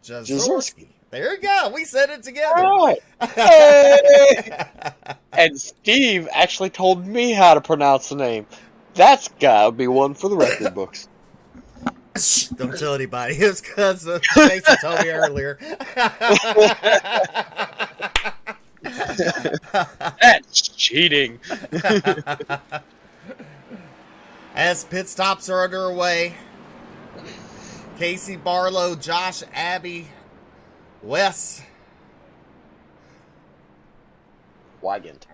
Jezorski. There you go. We said it together. Right. Hey! And Steve actually told me how to pronounce the name. That's gotta be one for the record books. Shh, don't tell anybody. It's because Jason told me earlier. That's cheating. As pit stops are underway, Casey Barlow, Josh Abbey, Wes Wiegand,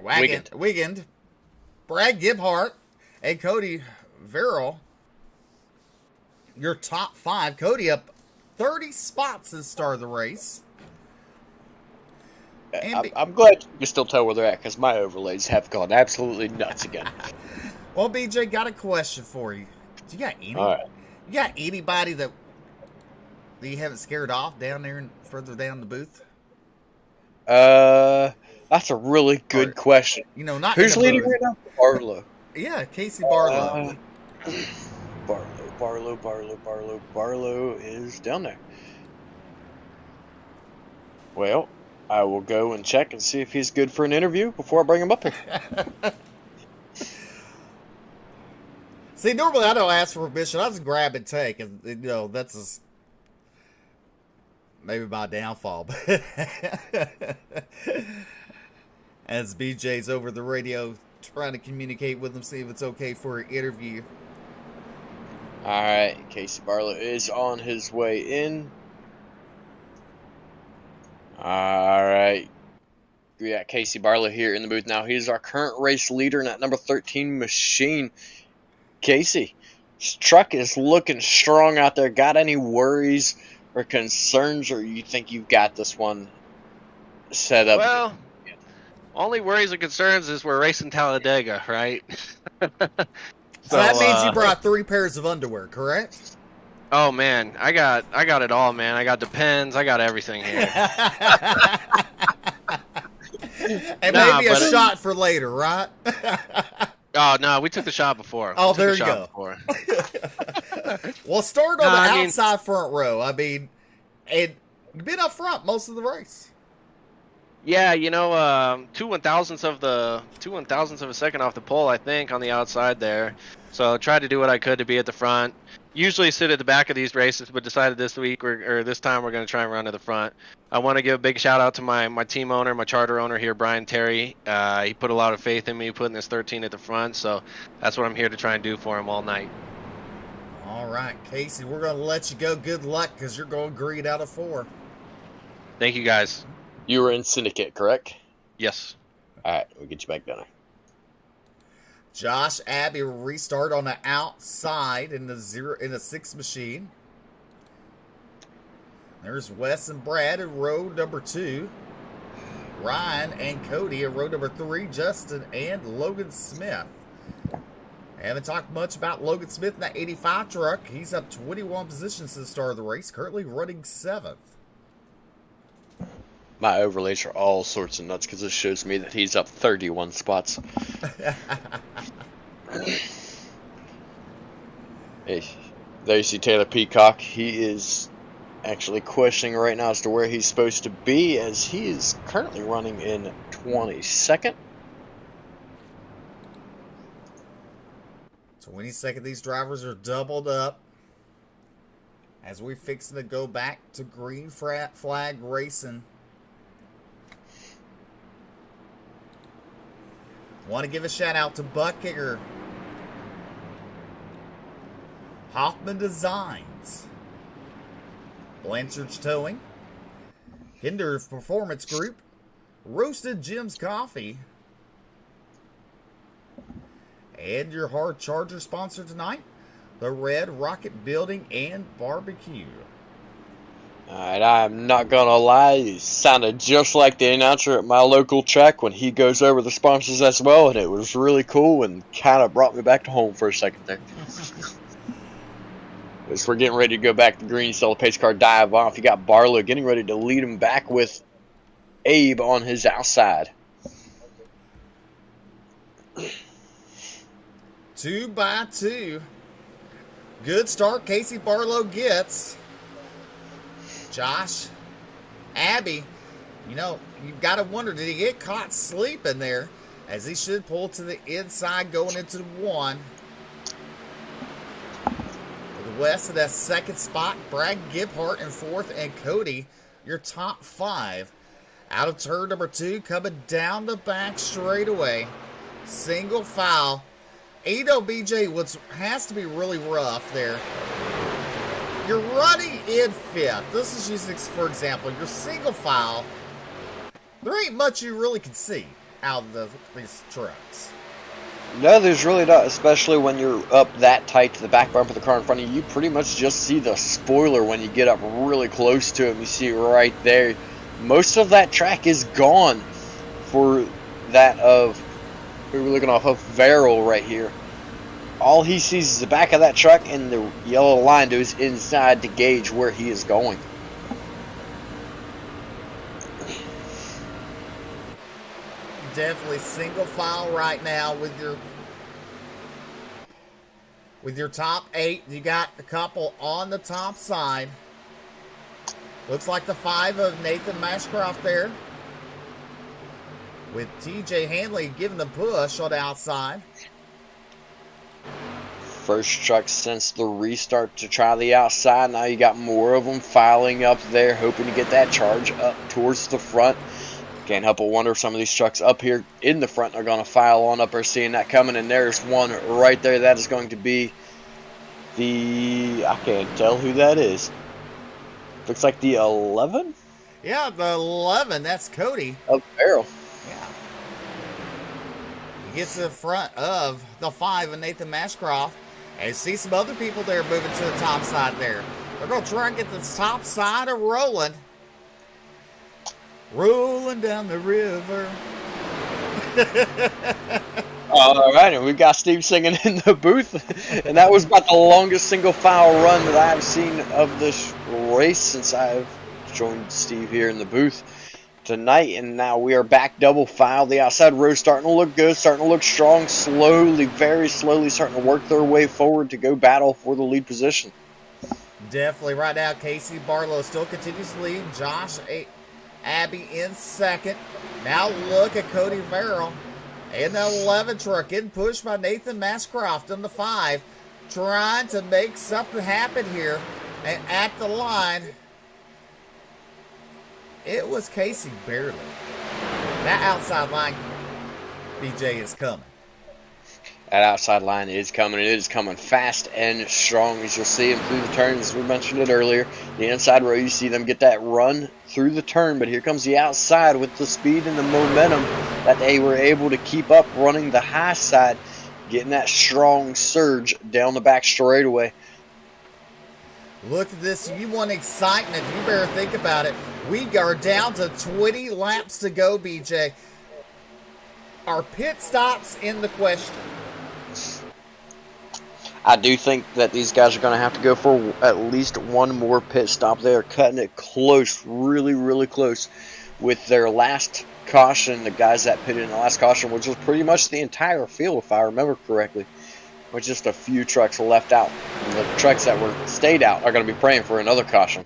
Brad Gibhart, and Cody Verrill. Your top five. Cody up 30 spots to start the race. I'm glad you can still tell where they're at, because my overlays have gone absolutely nuts again. Well, BJ, got a question for you. Do you got any? All right. You got anybody that you haven't scared off down there and further down the booth? That's a really good question. You know, not Who's in the leading booth. right now? Barlow. Yeah, Casey Barlow. Barlow is down there. Well, I will go and check and see if he's good for an interview before I bring him up here. See, normally I don't ask for permission. I just grab and take, and you know that's maybe my downfall. But as BJ's over the radio trying to communicate with him, see if it's okay for an interview. All right, Casey Barlow is on his way in. All right. We got Casey Barlow here in the booth now. He's our current race leader in that number 13 machine. Casey, this truck is looking strong out there. Got any worries or concerns, or you think you've got this one set up? Well, only worries and concerns is we're racing Talladega, right? So that means you brought 3 pairs of underwear, correct? Oh man, I got it all, man. I got Depends, I got everything here. And maybe a shot for later, right? Oh no, we took the shot before. Oh, there you go. Well, start on the outside front row. I mean, and you've been up front most of the race. Yeah, you know, 2 1,000ths of a second off the pole, I think, on the outside there. So I tried to do what I could to be at the front. Usually sit at the back of these races, but decided this week or this time we're going to try and run to the front. I want to give a big shout out to my team owner, my charter owner here, Brian Terry. He put a lot of faith in me putting this 13 at the front, so that's what I'm here to try and do for him all night. All right, Casey, we're going to let you go. Good luck, because you're going green out of 4. Thank you, guys. You were in Syndicate, correct? Yes. All right, we'll get you back down there. Josh Abbey will restart on the outside in the 6 machine. There's Wes and Brad in row number 2. Ryan and Cody in row number 3. Justin and Logan Smith. Haven't talked much about Logan Smith in that 85 truck. He's up 21 positions to the start of the race, currently running 7th. My overlays are all sorts of nuts because this shows me that he's up 31 spots. Hey, there you see Taylor Peacock. He is actually questioning right now as to where he's supposed to be, as he is currently running in 22nd. 22nd, these drivers are doubled up as we fixing to go back to green flag racing. Want to give a shout out to Buck Kicker, Hoffman Designs, Blanchard's Towing, Hinder Performance Group, Roasted Jim's Coffee, and your hard charger sponsor tonight, the Red Rocket Building and Barbecue. Alright, I'm not gonna lie, he sounded just like the announcer at my local track when he goes over the sponsors as well, and it was really cool and kind of brought me back to home for a second there. As we're getting ready to go back to green, you saw the pace car dive off. You got Barlow getting ready to lead him back with Abe on his outside. 2 by 2. Good start Casey Barlow gets. Josh, Abby, you know, you've got to wonder, did he get caught sleeping there? As he should pull to the inside going into the 1. With West in that second spot, Brad Gibbhart in 4th, and Cody, your top 5. Out of turn number 2, coming down the back straightaway. Single foul. Ado BJ, what has to be really rough there. You're running in 5th. This is just, for example, your single file. There ain't much you really can see out of these trucks. No, there's really not, especially when you're up that tight to the back bumper of the car in front of you. You pretty much just see the spoiler when you get up really close to him. You see it right there. Most of that track is gone for that of, we're looking off of Verrill right here. All he sees is the back of that truck, and the yellow line is inside to gauge where he is going. Definitely single file right now with your top 8. You got a couple on the top side. Looks like the 5 of Nathan Mashcroft there, with TJ Hanley giving the push on the outside. First truck since the restart to try the outside. Now you got more of them filing up there, hoping to get that charge up towards the front. Can't help but wonder if some of these trucks up here in the front are going to file on up there, seeing that coming. And there's one right there. That is going to be the, I can't tell who that is. Looks like the 11? Yeah, the 11. That's Cody. Of Barrel. Yeah. He gets to the front of the 5 of Nathan Mashcroft. And you see some other people there moving to the top side there. They're going to try and get the top side of rolling. Rolling down the river. All right, and we got Steve singing in the booth. And that was about the longest single file run that I've seen of this race since I've joined Steve here in the booth tonight. And now we are back double file. The outside row starting to look good, starting to look strong, slowly, very slowly starting to work their way forward to go battle for the lead position. Definitely right now, Casey Barlow still continues to lead. Josh Abbey in second. Now look at Cody Verrill in the 11 truck, getting pushed by Nathan Mashcroft in the 5, trying to make something happen here. And at the line, it was Casey barely. That outside line, BJ, is coming. That outside line is coming. It is coming fast and strong, as you'll see them through the turns. As we mentioned it earlier, the inside row, you see them get that run through the turn, but here comes the outside with the speed and the momentum that they were able to keep up running the high side, getting that strong surge down the back straightaway. Look at this. You want excitement, you better think about it. We are down to 20 laps to go, BJ. Are pit stops in the question? I do think that these guys are going to have to go for at least one more pit stop. They are cutting it close, really, really close with their last caution. The guys that pitted in the last caution, which was pretty much the entire field, if I remember correctly, with just a few trucks left out. And the trucks that were stayed out are going to be praying for another caution.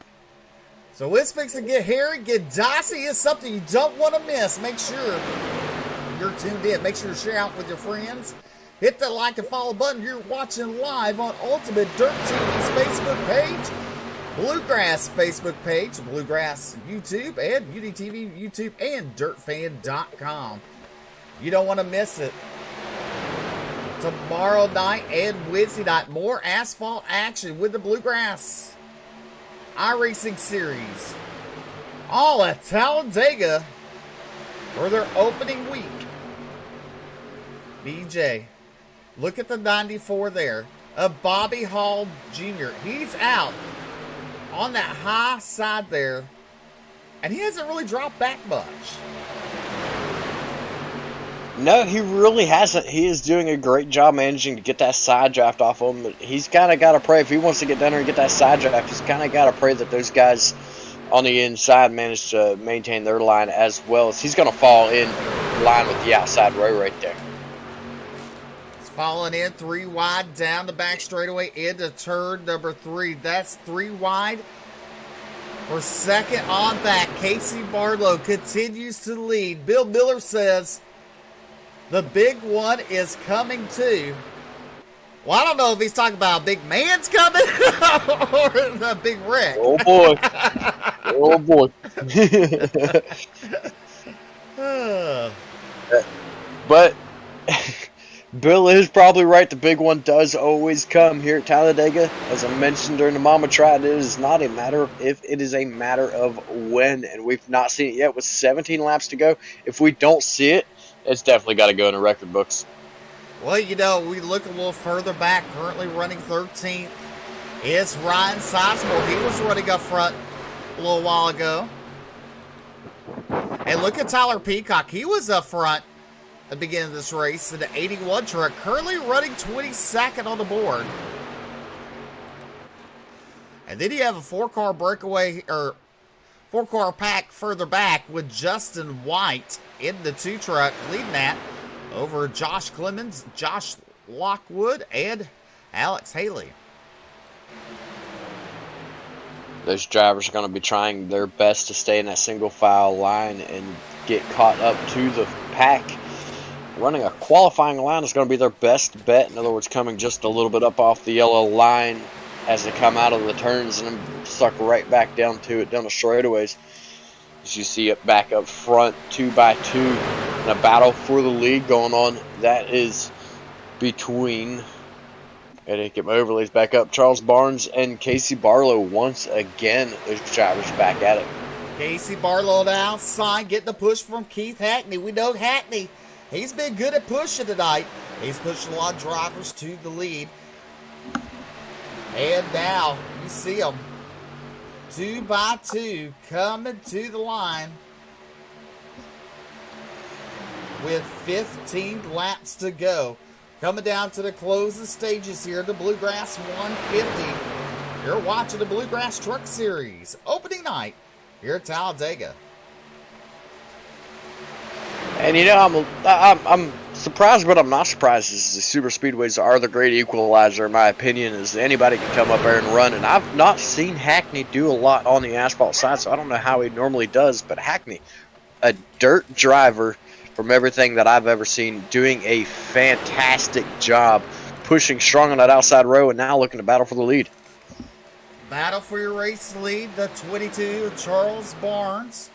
So it's fixing to get hairy, get dicey. It's something you don't want to miss. Make sure you're tuned in. Make sure you share out with your friends. Hit that like and follow button. You're watching live on Ultimate Dirt TV's Facebook page, Bluegrass Facebook page, Bluegrass YouTube, and UDTV YouTube, and DirtFan.com. You don't want to miss it. Tomorrow night and Wednesday night, more asphalt action with the Bluegrass iRacing Series. All at Talladega for their opening week. BJ. Look at the 94 there. Bobby Hall Jr. He's out on that high side there. And he hasn't really dropped back much. No, he really hasn't. He is doing a great job managing to get that side draft off of him. But he's kind of got to pray. If he wants to get down there and get that side draft, he's kind of got to pray that those guys on the inside manage to maintain their line as well. As he's going to fall in line with the outside row right there. Falling in 3 wide down the back straightaway into turn number 3. That's 3 wide. For second on back, Casey Barlow continues to lead. Bill Miller says the big one is coming too. Well, I don't know if he's talking about a big man's coming or the big wreck. Oh boy. Oh boy. But Bill is probably right. The big one does always come here at Talladega. As I mentioned during the Mama Tried, it is not a matter of if, it is a matter of when. And we've not seen it yet with 17 laps to go. If we don't see it, it's definitely got to go in the record books. Well, you know, we look a little further back. Currently running 13th is Ryan Sizemore. He was running up front a little while ago. And look at Tyler Peacock. He was up front at the beginning of this race in the 81 truck, currently running 22nd on the board. And then you have a 4-car breakaway, or 4-car pack further back with Justin White in the 2 truck, leading that over Josh Clemens, Josh Lockwood, and Alex Haley. Those drivers are going to be trying their best to stay in that single file line and get caught up to the pack. Running a qualifying line is going to be their best bet. In other words, coming just a little bit up off the yellow line as they come out of the turns and then suck right back down to it, down the straightaways. As you see it back up front, 2x2, and a battle for the lead going on. That is between, and get my overlays back up, Charles Barnes and Casey Barlow. Once again, those drivers back at it. Casey Barlow on the outside, getting the push from Keith Hackney. We know Hackney, he's been good at pushing tonight. He's pushing a lot of drivers to the lead. And now, you see him, 2x2, coming to the line with 15 laps to go. Coming down to the closing stages here, the Bluegrass 150. You're watching the Bluegrass Truck Series, opening night here at Talladega. And you know, I'm surprised, but I'm not surprised. As the super speedways are the great equalizer, in my opinion, is anybody can come up there and run. And I've not seen Hackney do a lot on the asphalt side, so I don't know how he normally does. But Hackney, a dirt driver from everything that I've ever seen, doing a fantastic job, pushing strong on that outside row, and now looking to battle for the lead. Battle for your race lead, the 22, Charles Barnes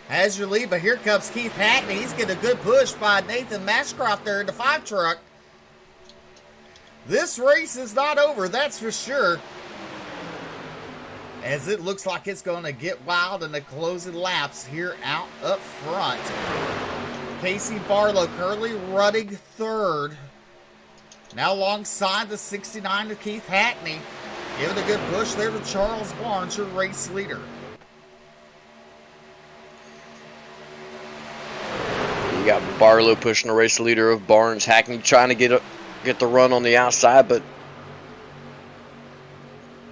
has your lead, but here comes Keith Hackney. He's getting a good push by Nathan Mashcroft there in the 5 truck. This race is not over, that's for sure, as it looks like it's going to get wild in the closing laps here out up front. Casey Barlow currently running 3rd. Now alongside the 69 of Keith Hackney. Giving a good push there to Charles Barnes, your race leader. You got Barlow pushing the race leader of Barnes. Hackney trying to get the run on the outside, but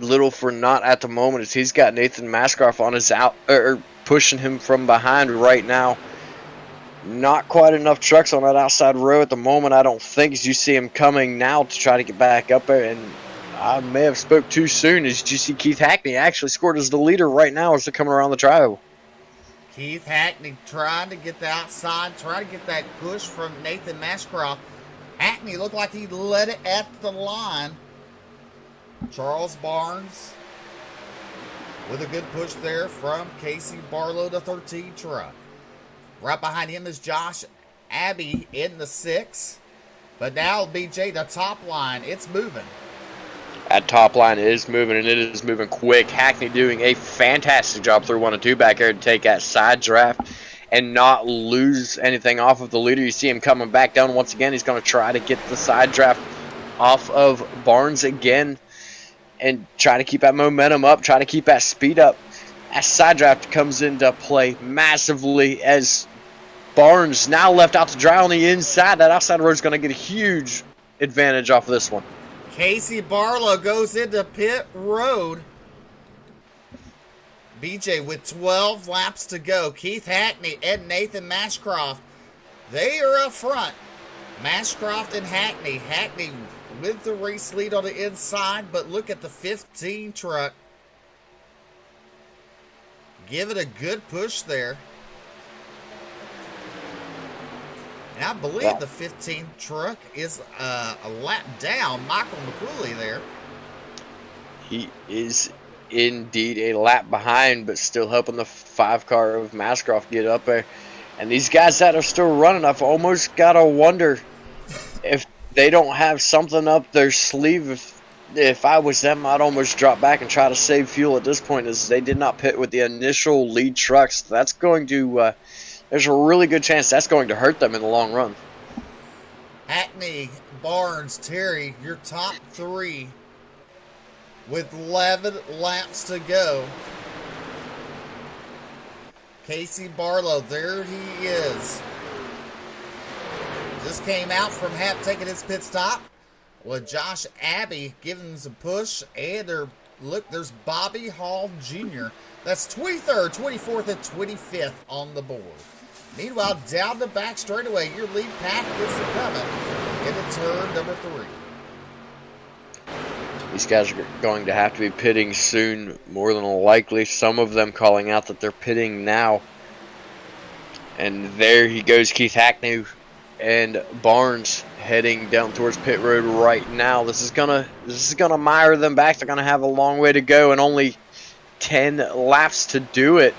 little for naught at the moment as he's got Nathan Mascroft on his pushing him from behind right now. Not quite enough trucks on that outside row at the moment, I don't think, as you see him coming now to try to get back up there. And I may have spoke too soon, as you see Keith Hackney actually scored as the leader right now as they're coming around the triangle. Keith Hackney trying to get the outside, trying to get that push from Nathan Mascroft. Hackney looked like he led it at the line. Charles Barnes with a good push there from Casey Barlow, the 13 truck. Right behind him is Josh Abbey in the 6. But now, BJ, the top line, it's moving. That top line is moving, and it is moving quick. Hackney doing a fantastic job through 1 and 2 back there to take that side draft and not lose anything off of the leader. You see him coming back down once again. He's going to try to get the side draft off of Barnes again and try to keep that momentum up, try to keep that speed up. That side draft comes into play massively as Barnes now left out to dry on the inside. That outside road is going to get a huge advantage off of this one. Casey Barlow goes into pit road. BJ with 12 laps to go. Keith Hackney and Nathan Mascroft, they are up front. Mascroft and Hackney. Hackney with the race lead on the inside, but look at the 15 truck. Give it a good push there. And I believe the 15 truck is a lap down. Michael McCooley there. He is indeed a lap behind, but still helping the 5 car of Mascroft get up there. And these guys that are still running, I've almost got to wonder if they don't have something up their sleeve. If I was them, I'd almost drop back and try to save fuel at this point, as they did not pit with the initial lead trucks. That's going to, there's a really good chance that's going to hurt them in the long run. Hackney, Barnes, Terry, your top 3 with 11 laps to go. Casey Barlow, there he is. Just came out from taking his pit stop. With Josh Abbey giving him some push, and there's Bobby Hall Jr. That's 23rd, 24th, and 25th on the board. Meanwhile, down the back straightaway, your lead pack is coming into turn number 3. These guys are going to have to be pitting soon, more than likely. Some of them calling out that they're pitting now. And there he goes, Keith Hackney and Barnes heading down towards pit road right now. This is gonna mire them back. They're gonna have a long way to go and only 10 laps to do it.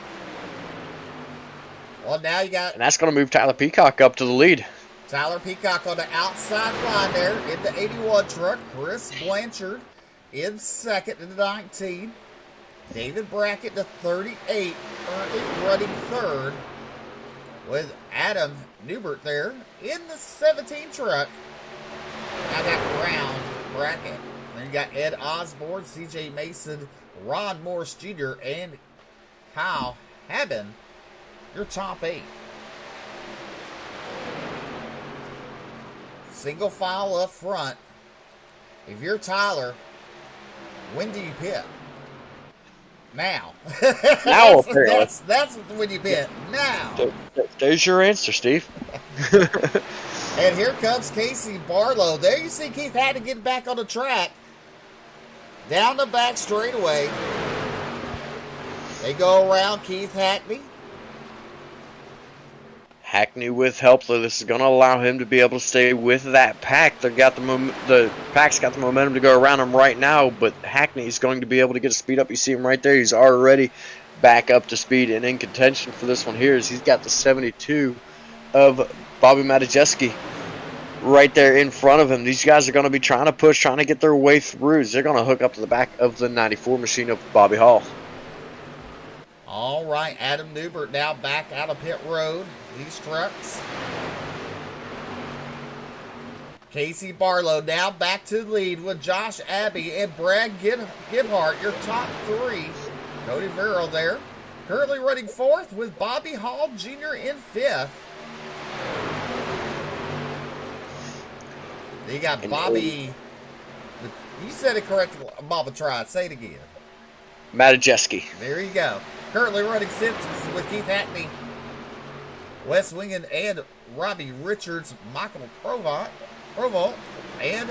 Well, now you got, and that's gonna move Tyler Peacock up to the lead. Tyler Peacock on the outside line there in the 81 truck. Chris Blanchard in second in the 19. David Brackett the 38, currently running third, with Adam Newbert there in the 17 truck. Now got Brown, Brackett. Then you got Ed Osborne, CJ Mason, Ron Morris Jr., and Kyle Haben, your top 8. Single file up front. If you're Tyler, when do you pit? Now. Now, that's when you pit. Now. There's your answer, Steve. And here comes Casey Barlow. There you see Keith had to get back on the track. Down the back straightaway. They go around Keith Hackney. Hackney with help, though. This is going to allow him to be able to stay with that pack. They've got the pack's got the momentum to go around him right now, but Hackney's going to be able to get a speed up. You see him right there. He's already back up to speed and in contention for this one here, as he's got the 72 of Bobby Matijeski right there in front of him. These guys are going to be trying to push, trying to get their way through. They're going to hook up to the back of the 94 machine of Bobby Hall. All right, Adam Newbert now back out of pit road. These trucks. Casey Barlow now back to the lead with Josh Abbey and Brad Gibhart, your top 3. Cody Verrill there. Currently running 4th with Bobby Hall Jr. in 5th. Then you got Bobby You said it correctly, Baba tried. Say it again. Matajeski. There you go. Currently running sixth with Keith Hackney, Wes Wingen, and Robbie Richards, Michael Provolt, and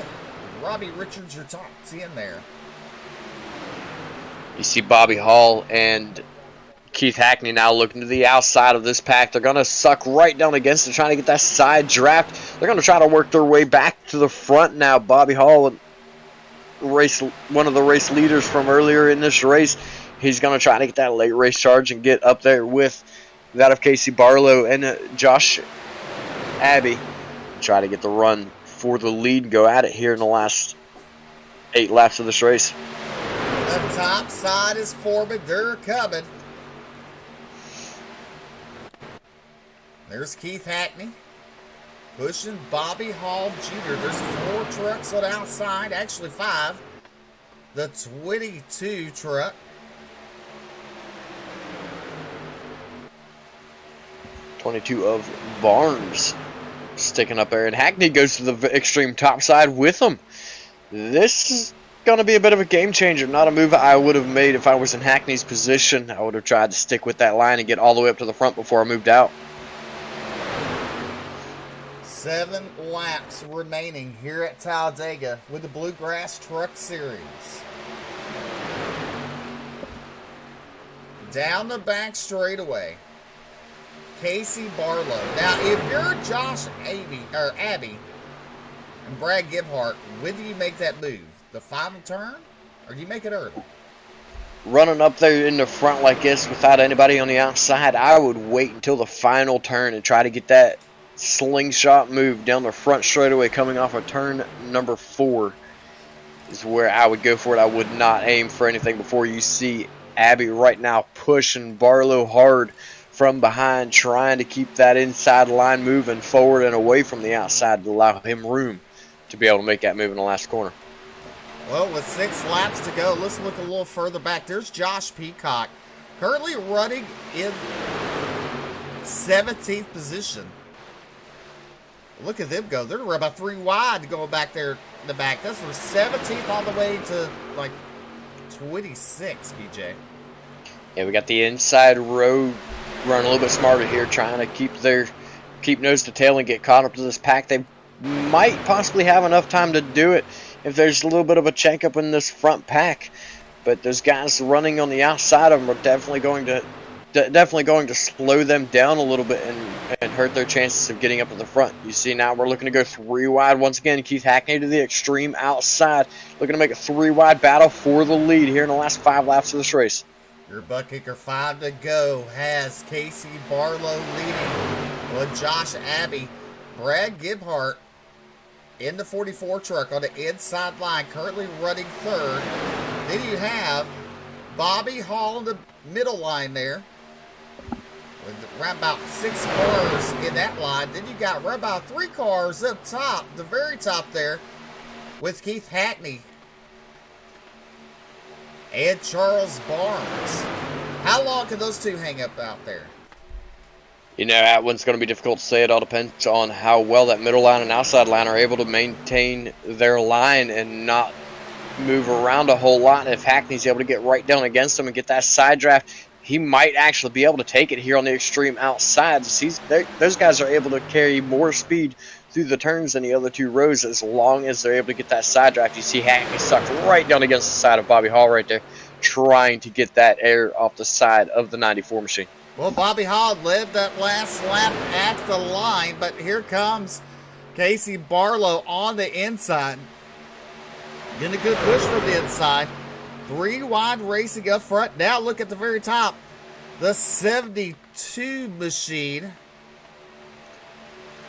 Robbie Richards, your top 10 there. You see Bobby Hall and Keith Hackney now looking to the outside of this pack. They're going to suck right down against it, trying to get that side draft. They're going to try to work their way back to the front now. Bobby Hall, one of the race leaders from earlier in this race, he's going to try to get that late race charge and get up there with that of Casey Barlow and Josh Abbey. Try to get the run for the lead, go at it here in the last 8 laps of this race. The top side is forming. They're coming. There's Keith Hackney pushing Bobby Hall Jr. There's 4 trucks on the outside, actually 5. The 22 truck. '22 of Barnes sticking up there, and Hackney goes to the extreme top side with him. This is going to be a bit of a game changer. Not a move I would have made if I was in Hackney's position. I would have tried to stick with that line and get all the way up to the front before I moved out. 7 laps remaining here at Talladega with the Bluegrass Truck Series. Down the back straightaway, Casey Barlow. Now, if you're Josh Abbey and Brad Gebhart, when do you make that move? The final turn, or do you make it early? Running up there in the front like this without anybody on the outside, I would wait until the final turn and try to get that slingshot move down the front straightaway coming off of turn number 4 is where I would go for it. I would not aim for anything before. You see Abbey right now pushing Barlow hard from behind, trying to keep that inside line moving forward and away from the outside to allow him room to be able to make that move in the last corner. Well, with 6 laps to go, let's look a little further back. There's Josh Peacock, currently running in 17th position. Look at them go. They're about 3 wide going back there in the back. That's from 17th all the way to like 26, BJ. Yeah, we got the inside row running a little bit smarter here, trying to keep nose to tail and get caught up to this pack. They might possibly have enough time to do it if there's a little bit of a check up in this front pack. But those guys running on the outside of them are definitely going to slow them down a little bit and hurt their chances of getting up to the front. You see now we're looking to go 3 wide once again. Keith Hackney to the extreme outside, looking to make a 3 wide battle for the lead here in the last 5 laps of this race. Your butt kicker 5 to go has Casey Barlow leading with Josh Abbey. Brad Gebhart in the 44 truck on the inside line, currently running 3rd. Then you have Bobby Hall in the middle line there, with right about 6 cars in that line. Then you got right about 3 cars up top, the very top there, with Keith Hackney and Charles Barnes. How long can those 2 hang up out there? You know, that one's going to be difficult to say. It all depends on how well that middle line and outside line are able to maintain their line and not move around a whole lot. And if Hackney's able to get right down against them and get that side draft, he might actually be able to take it here on the extreme outside. Those guys are able to carry more speed through the turns than the other 2 rows as long as they're able to get that side draft. You see Hackney sucked right down against the side of Bobby Hall right there, trying to get that air off the side of the 94 machine. Well, Bobby Hall led that last lap at the line, but here comes Casey Barlow on the inside. Getting a good push from the inside. 3 wide racing up front. Now look at the very top. The 72 machine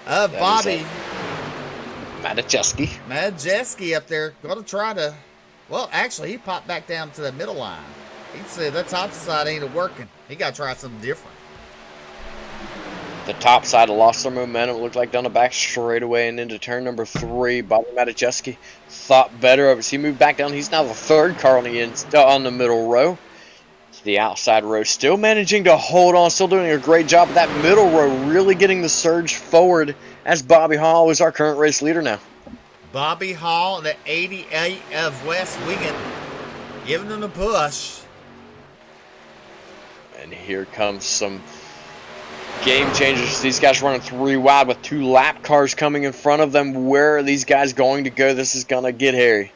of Bobby Matajeski up there. Going to try to, well, actually, he popped back down to the middle line. He said that top side ain't working. He got to try something different. The top side lost their momentum. It looked like down the back straightaway and into turn number 3. Bobby Matajeski thought better of it. He moved back down. He's now the 3rd car on the middle row. To the outside row, still managing to hold on, still doing a great job. That middle row really getting the surge forward as Bobby Hall is our current race leader now. Bobby Hall, the 88 of West Wigan, giving them a push. And here comes some game changers. These guys running 3 wide with 2 lap cars coming in front of them. Where are these guys going to go? This is going to get hairy.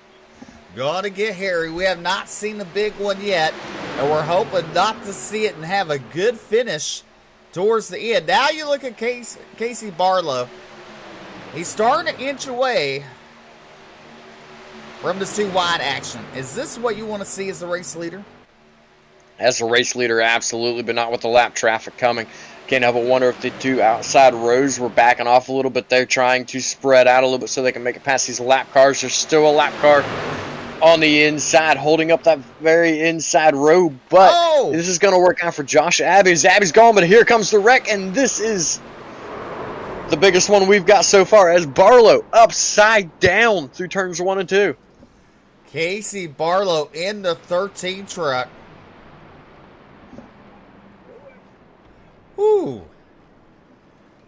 Gotta get hairy. We have not seen the big one yet, and we're hoping not to see it and have a good finish towards the end. Now you look at Casey Barlow. He's starting to inch away from this 2 wide action. Is this what you want to see as the race leader? As a race leader, absolutely, but not with the lap traffic coming. Can't help but wonder if the 2 outside rows were backing off a little bit. They're trying to spread out a little bit so they can make it past these lap cars. There's still a lap car on the inside, holding up that very inside row, but this is going to work out for Josh Abbey. Abbey's gone, but here comes the wreck, and this is the biggest one we've got so far as Barlow upside down through turns 1 and 2. Casey Barlow in the 13 truck. Whew.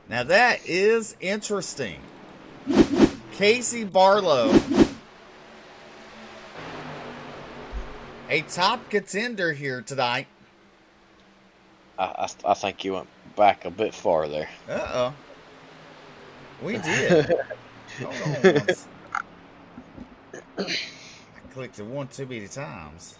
Now that is interesting. Casey Barlow, a top contender here tonight. I think you went back a bit far there. Uh-oh. We did. Hold on once. I clicked it one too many times.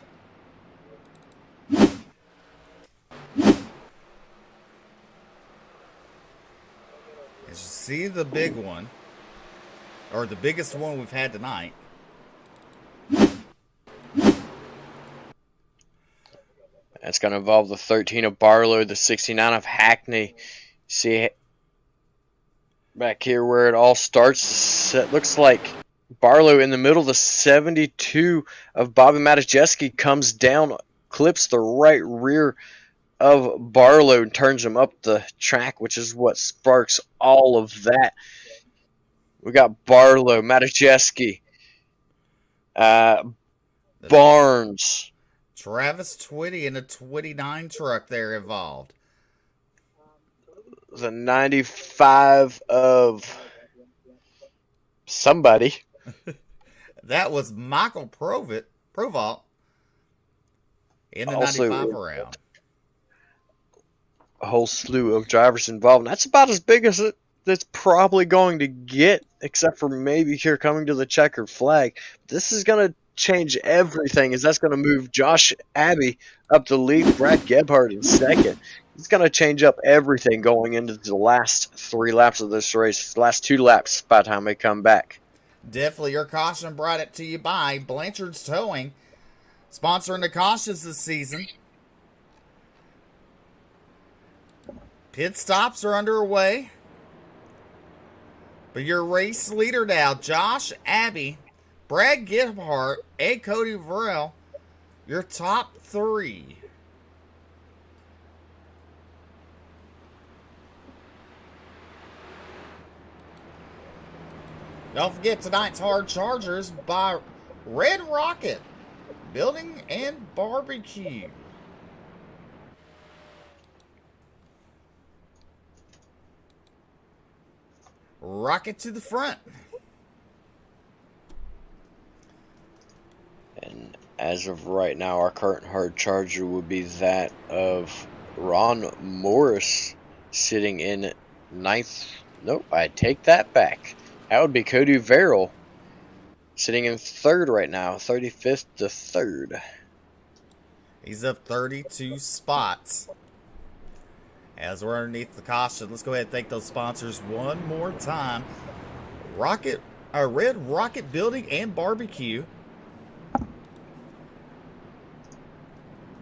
As you see the big one, or the biggest one we've had tonight. That's going to involve the 13 of Barlow, the 69 of Hackney. See back here where it all starts. It looks like Barlow in the middle. The 72 of Bobby Matiszewski comes down, clips the right rear of Barlow and turns him up the track, which is what sparks all of that. We got Barlow, Matiszewski, Barnes, Travis Twitty in a 29 truck there involved. The 95 of somebody. That was Michael Provault in the Also, 95 round. A whole slew of drivers involved. And that's about as big as it's probably going to get, except for maybe here coming to the checkered flag. This is going to change everything, as that's going to move Josh Abbey up to lead, Brad Gebhardt in second. It's going to change up everything going into the last 3 laps of this race, the last 2 laps by the time they come back. Definitely. Your caution brought it to you by Blanchard's Towing, sponsoring the cautions this season. Pit stops are underway. But your race leader now, Josh Abbey, Brad Gebhardt, and Cody Varell, your top 3. Don't forget tonight's Hard Chargers by Red Rocket Building and Barbecue. Rocket to the front. And as of right now, our current hard charger would be that of Ron Morris, sitting in 9th. Nope, I take that back. That would be Cody Verrill, sitting in 3rd right now, 35th to 3rd. He's up 32 spots. As we're underneath the caution, let's go ahead and thank those sponsors one more time. Red Rocket Building and Barbecue.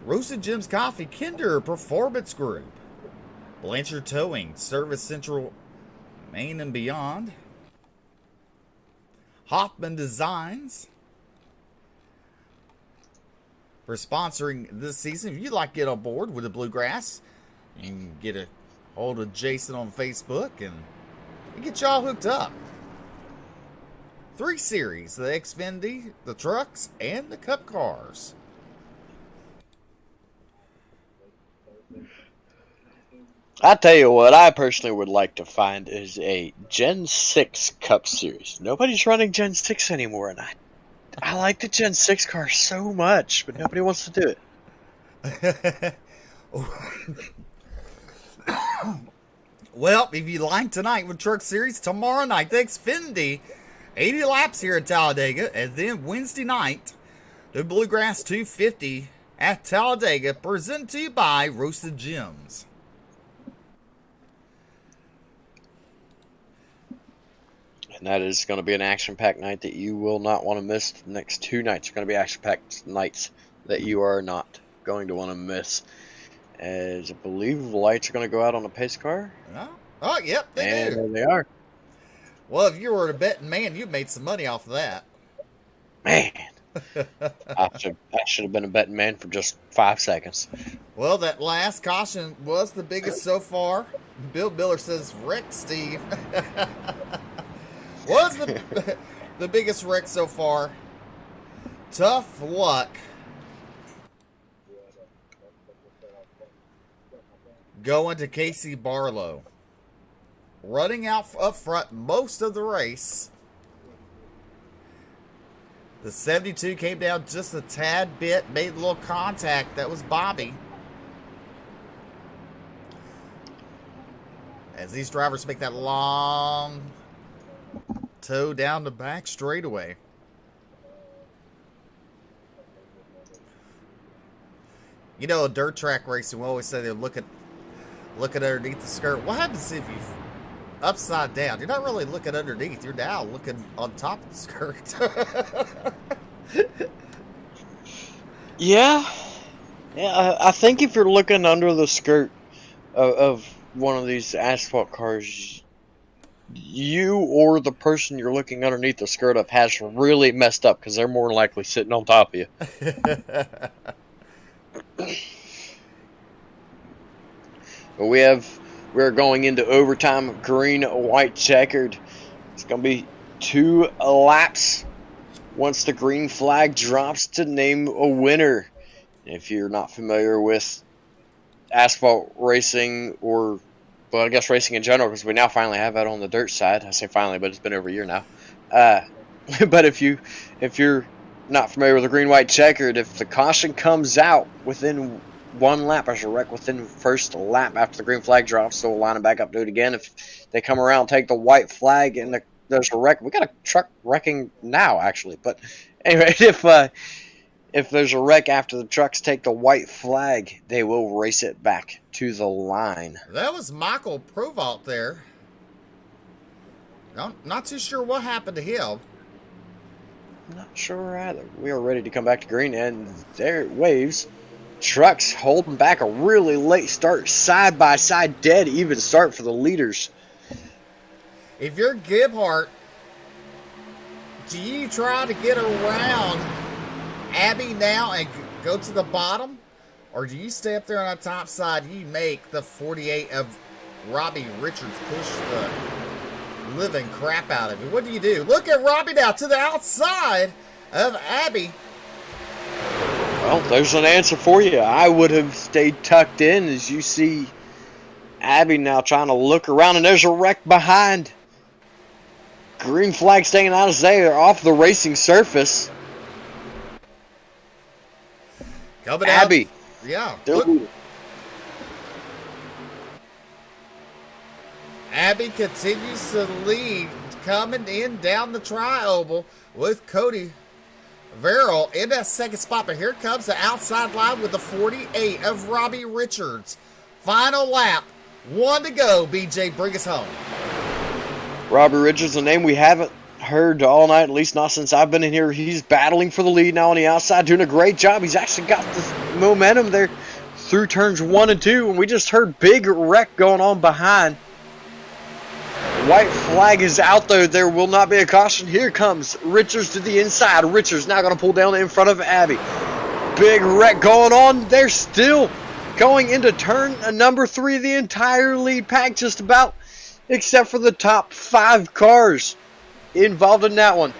Roasted Jim's Coffee, Kinder Performance Group. Blanchard Towing, Service Central, Maine and beyond. Hoffman Designs for sponsoring this season. If you'd like to get on board with the Bluegrass, you can get a hold of Jason on Facebook and get y'all hooked up. 3 series, the Xfinity, the trucks, and the Cup cars. I tell you what, I personally would like to find is a Gen 6 Cup Series. Nobody's running Gen 6 anymore, and I like the Gen 6 car so much, but nobody wants to do it. Well, if you like tonight with Truck Series, tomorrow night, the Xfinity 80 laps here at Talladega, and then Wednesday night, the Bluegrass 250 at Talladega, presented to you by Roasted Gems. And that is going to be an action-packed night that you will not want to miss. The next 2 nights are going to be action-packed nights that you are not going to want to miss. As I believe the lights are going to go out on the pace car. Oh, yep, they do. And there they are. Well, if you were a betting man, you made some money off of that. Man. I should have been a betting man for just 5 seconds. Well, that last caution was the biggest so far. Bill Miller says, wreck, Steve. Was the biggest wreck so far. Tough luck. Going to Casey Barlow. Running out up front most of the race. The 72 came down just a tad bit, made a little contact. That was Bobby. As these drivers make that long toe down the back straightaway. You know, dirt track racing, we always say they're looking underneath the skirt. What happens if you upside down? You're not really looking underneath. You're now looking on top of the skirt. Yeah. I think if you're looking under the skirt of one of these asphalt cars, you or the person you're looking underneath the skirt of has really messed up, because they're more than likely sitting on top of you. But we're going into overtime, green, white, checkered. It's going to be 2 laps once the green flag drops to name a winner. If you're not familiar with asphalt racing, or, well, I guess racing in general, because we now finally have that on the dirt side. I say finally, but it's been over a year now. But if you're not familiar with the green, white, checkered, if the caution comes out within 1 lap, there's a wreck within the first lap after the green flag drops, so we'll line them back up, do it again. If they come around, take the white flag, and there's a wreck, we got a truck wrecking now, actually. But anyway, if there's a wreck after the trucks take the white flag, they will race it back to the line. That was Michael Provault there. Not too sure what happened to him. Not sure either. We are ready to come back to green, and there it waves. Trucks holding back a really late start, side by side, dead even start for the leaders. If you're Gebhardt, do you try to get around Abby now and go to the bottom? Or do you stay up there on the top side? You make the 48 of Robbie Richards push the living crap out of you. What do you do? Look at Robbie now to the outside of Abby. Well, there's an answer for you. I would have stayed tucked in, as you see Abby now trying to look around, and there's a wreck behind. Green flag staying out as they are off the racing surface. Coming Abby. Out. Yeah. Look. Abby continues to lead, coming in down the tri-oval with Cody Verrill in that second spot. But here comes the outside line with the 48 of Robbie Richards. Final lap. 1 to go. BJ, bring us home. Robbie Richards, a name we haven't heard all night, at least not since I've been in here. He's battling for the lead now on the outside, doing a great job. He's actually got the momentum there through turns 1 and 2, and we just heard big wreck going on behind. White flag is out there. There will not be a caution. Here comes Richards to the inside. Richards now going to pull down in front of Abby. Big wreck going on. They're still going into turn number 3. The entire lead pack just about, except for the top 5 cars involved in that one.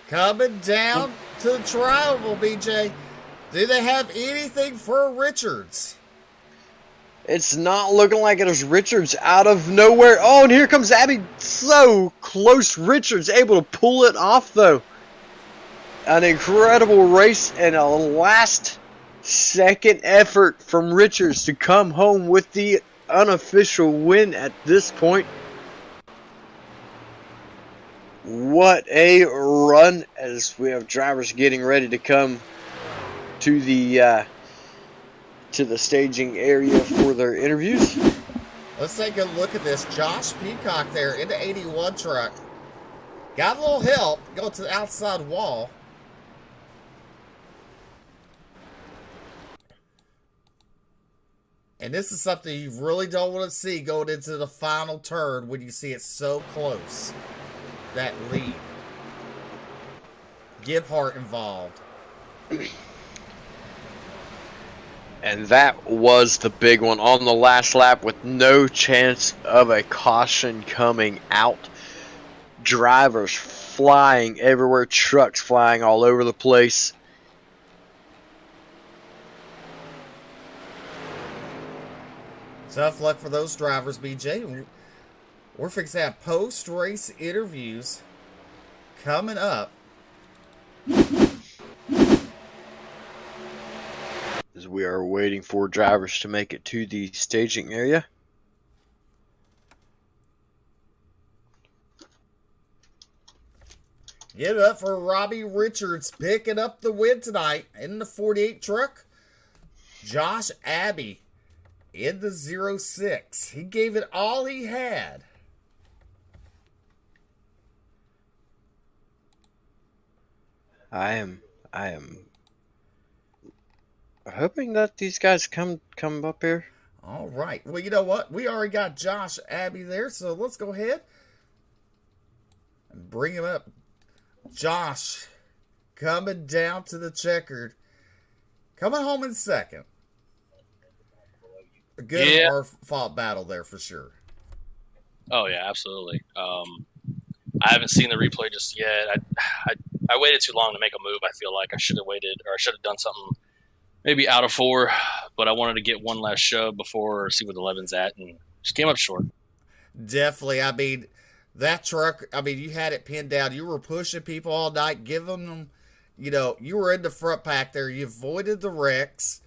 Coming down to the tri-oval, BJ. Do they have anything for Richards? It's not looking like it is Richards out of nowhere. Oh, and here comes Abby. So close. Richards able to pull it off, though. An incredible race and a last-second effort from Richards to come home with the unofficial win at this point. What a run as we have drivers getting ready to come to the staging area for their interviews. Let's take a look at this. Josh Peacock there in the 81 truck. Got a little help. Go to the outside wall. And this is something you really don't want to see going into the final turn when you see it so close. That lead. Gebhardt involved. And that was the big one on the last lap with no chance of a caution coming out. Drivers flying everywhere, trucks flying all over the place. Tough luck for those drivers, BJ. We're fixing to have post-race interviews coming up. As we are waiting for drivers to make it to the staging area. Give it up for Robbie Richards picking up the win tonight in the 48 truck. Josh Abbey in the 06. He gave it all he had. I am hoping that these guys come up here. All right. Well, you know what? We already got Josh Abbey there, so let's go ahead and bring him up. Josh coming down to the checkered. Coming home in second. A good hard-fought battle there for sure. Oh, yeah, absolutely. I haven't seen the replay just yet. I waited too long to make a move. I feel like I should have waited, or I should have done something maybe out of 4, but I wanted to get one last shove before see what the 11's at, and just came up short. Definitely. I mean, that truck, you had it pinned down. You were pushing people all night, giving them, you were in the front pack there. You avoided the wrecks.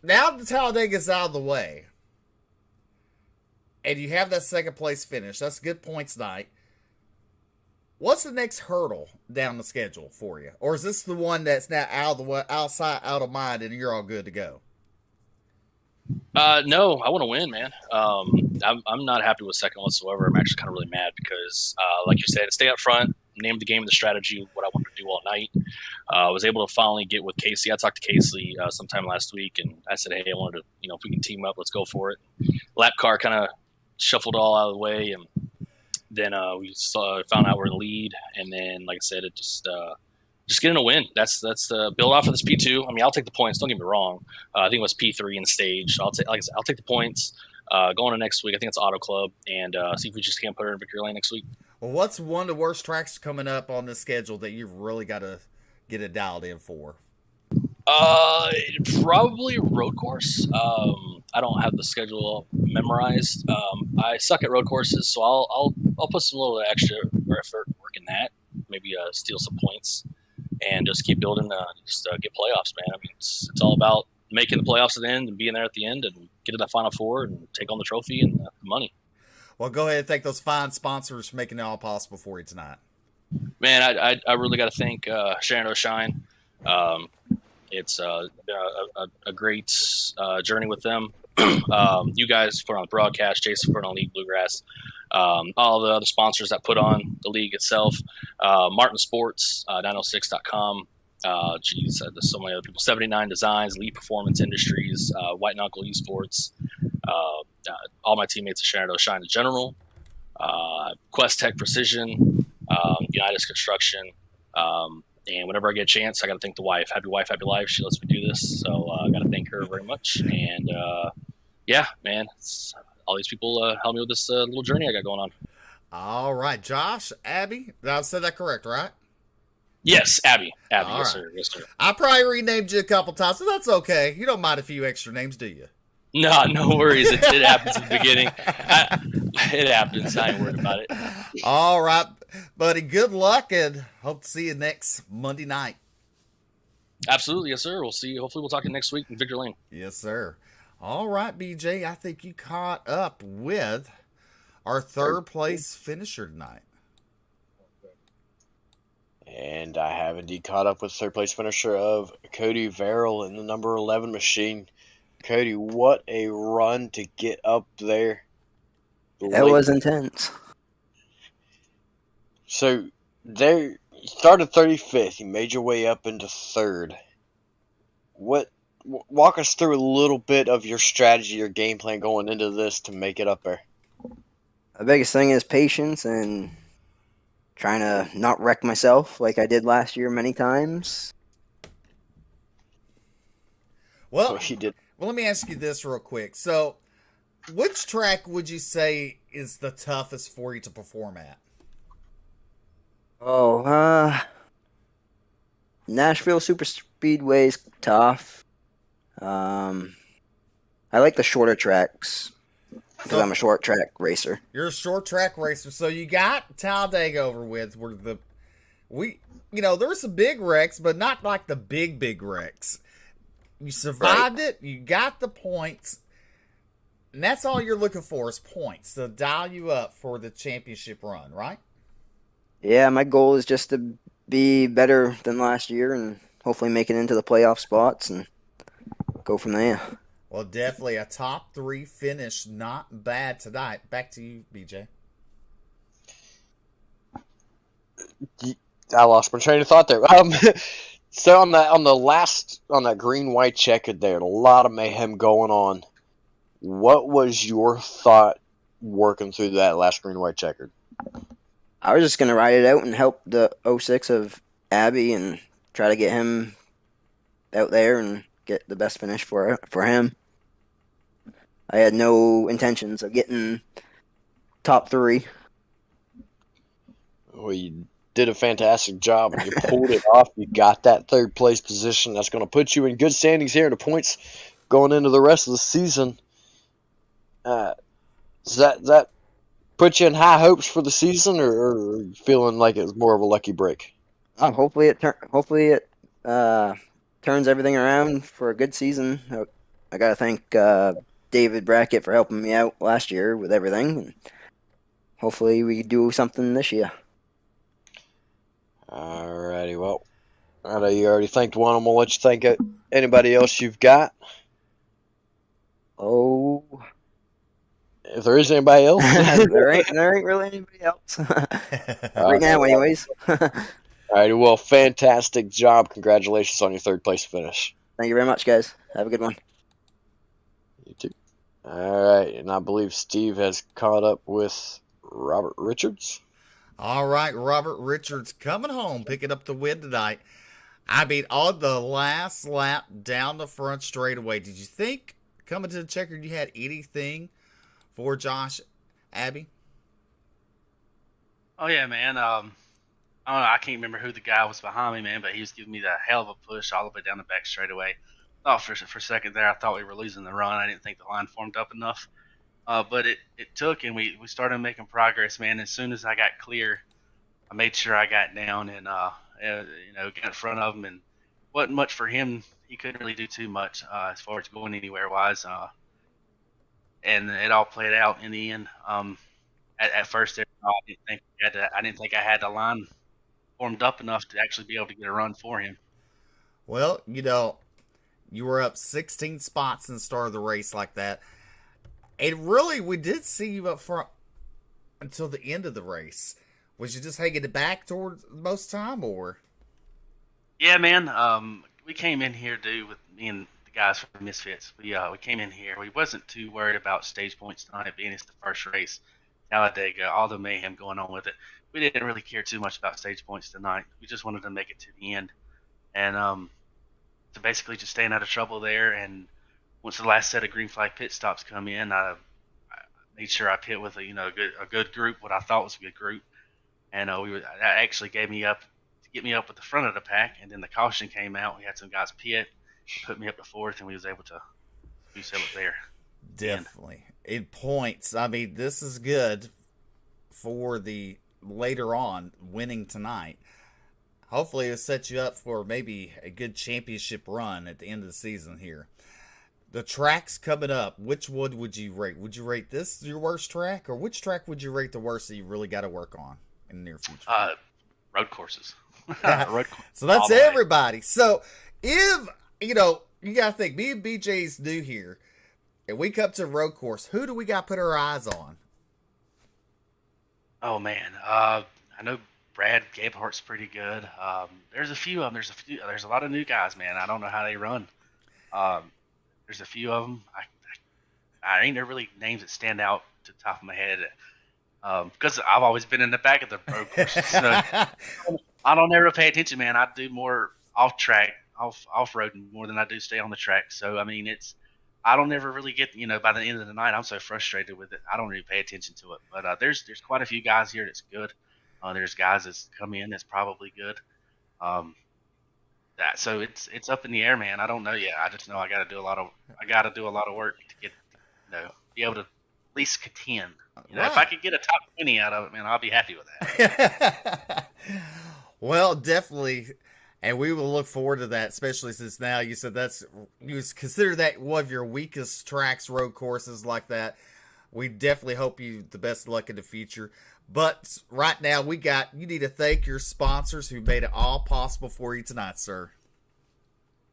Now the Talladega's out of the way. And you have that second place finish. That's good points night. What's the next hurdle down the schedule for you? Or is this the one that's now out of the way, outside, out of mind, and you're all good to go? No, I want to win, man. I'm not happy with second whatsoever. I'm actually kind of really mad because, like you said, stay up front, named the game, the strategy, what I wanted to do all night. I was able to finally get with Casey. I talked to Casey sometime last week, and I said, hey, I wanted to, if we can team up, let's go for it. Lap car kind of shuffled all out of the way, and then we found out we're in the lead, and then, like I said, it just getting a win. That's the build off of this P2. I'll take the points. Don't get me wrong. I think it was P3 in the stage. So I'll take the points. Going to next week, I think it's Auto Club, and see if we just can't put her in victory lane next week. Well, what's one of the worst tracks coming up on this schedule that you've really got to get it dialed in for? Probably road course. I don't have the schedule memorized. I suck at road courses, so I'll put some little extra effort working that. Maybe steal some points and just keep building. Get playoffs, man. It's all about making the playoffs at the end and being there at the end and get to that Final Four and take on the trophy and the money. Well, go ahead and thank those fine sponsors for making it all possible for you tonight. Man, I really got to thank Sharon O'Shine. It's been a great journey with them. You guys put on the broadcast, Jason put on League Bluegrass, all the other sponsors that put on the league itself, Martin Sports, 906.com. There's so many other people. 79 Designs, Elite Performance Industries, White Knuckle Esports, all my teammates at Sharon O'Shine in general, Quest Tech Precision, Unitas Construction, and whenever I get a chance, I got to thank the wife. Happy wife, happy life. She lets me do this, so I got to thank her very much. And yeah, man, all these people helped me with this little journey I got going on. All right, Josh, Abby, I said that correct, right? Yes, Abby. All Yes, right. sir. Yes, sir. I probably renamed you a couple times, so that's okay. You don't mind a few extra names, do you? No worries. It happens in the beginning. It happens. I ain't worried about it. All right, buddy. Good luck and hope to see you next Monday night. Absolutely, yes, sir. We'll see. Hopefully, we'll talk to you next week in Victor Lane. Yes, sir. All right, BJ. I think you caught up with our third place finisher tonight. And I have indeed caught up with third place finisher of Cody Verrill in the number 11 machine. Cody, what a run to get up there. It was intense. So there, you started 35th. You made your way up into third. Walk us through a little bit of your strategy, your game plan going into this to make it up there. The biggest thing is patience and trying to not wreck myself like I did last year many times. Well, he did. Well, let me ask you this real quick. So, which track would you say is the toughest for you to perform at? Nashville Super Speedway's tough. I like the shorter tracks because I'm a short track racer. You're a short track racer, so you got Talladega over with. Where there were some big wrecks, but not like the big wrecks. You survived it. You got the points, and that's all you're looking for is points to dial you up for the championship run, right? Yeah, my goal is just to be better than last year and hopefully make it into the playoff spots and go from there. Well, definitely a top 3 finish, not bad tonight. Back to you, BJ. I lost my train of thought there. So on that green white checkered there, a lot of mayhem going on. What was your thought working through that last green white checkered? I was just gonna ride it out and help the 06 of Abby and try to get him out there and get the best finish for him. I had no intentions of getting top 3. Well, you did a fantastic job. You pulled it off. You got that third place position. That's going to put you in good standings here in the points going into the rest of the season. Does that put you in high hopes for the season, or feeling like it was more of a lucky break? Hopefully it turns everything around for a good season. I gotta thank David Brackett for helping me out last year with everything. Hopefully we do something this year. Alrighty, well, I know you already thanked one. I'm gonna let you thank anybody else you've got. Oh, if there is anybody else, there ain't really anybody else right now, anyways. Alrighty, well, fantastic job. Congratulations on your third place finish. Thank you very much, guys. Have a good one. You too. Alright, and I believe Steve has caught up with Robert Richards. All right, Robert Richards coming home, picking up the win tonight. I mean, on the last lap down the front straightaway, did you think coming to the checkered you had anything for Josh Abbey? Oh yeah, man. I don't know. I can't remember who the guy was behind me, man, but he was giving me the hell of a push all the way down the back straightaway. Oh, for a second there, I thought we were losing the run. I didn't think the line formed up enough. But it took, and we started making progress, man. As soon as I got clear, I made sure I got down and got in front of him. And wasn't much for him. He couldn't really do too much as far as going anywhere wise. And it all played out in the end. At first, there, I didn't think I had the line formed up enough to actually be able to get a run for him. Well, you were up 16 spots in the start of the race like that. And really, we did see you up front until the end of the race. Was you just hanging it back towards most time, or? Yeah, man. We came in here, with me and the guys from Misfits. We came in here. We wasn't too worried about stage points tonight, being it's the first race. Talladega, all the mayhem going on with it. We didn't really care too much about stage points tonight. We just wanted to make it to the end, and to basically just staying out of trouble there. And once the last set of green flag pit stops come in, I made sure I pit with a good group, what I thought was a good group, and that actually get me up with the front of the pack. And then the caution came out. We had some guys pit, put me up to fourth, and we was able to do so there. Definitely. In points, I mean, this is good for the later on winning tonight. Hopefully, it'll set you up for maybe a good championship run at the end of the season here. The tracks coming up, which one would you rate? Would you rate this your worst track, or which track would you rate the worst that you really got to work on in the near future? Road courses. So that's everybody. So if, you got to think, me and BJ's new here, and we come to a road course, who do we got to put our eyes on? Oh, man. I know Brad Gabehart's pretty good. There's a few of them. There's a lot of new guys, man. I don't know how they run. There's a few of them. I ain't there really names that stand out to the top of my head because I've always been in the back of the road courses. So I don't ever pay attention, man. I do more off-roading more than I do stay on the track. So, I mean, I don't ever really get, by the end of the night, I'm so frustrated with it. I don't really pay attention to it. But there's quite a few guys here that's good. There's guys that's come in that's probably good. So it's up in the air, man. I don't know yet. I just know I got to do a lot of work to get, be able to at least contend. If I could get a top 20 out of it, man, I'll be happy with that. Well, definitely. And we will look forward to that, especially since now you said you consider that one of your weakest tracks, road courses like that. We definitely hope you the best luck in the future. But right now, you need to thank your sponsors who made it all possible for you tonight, sir.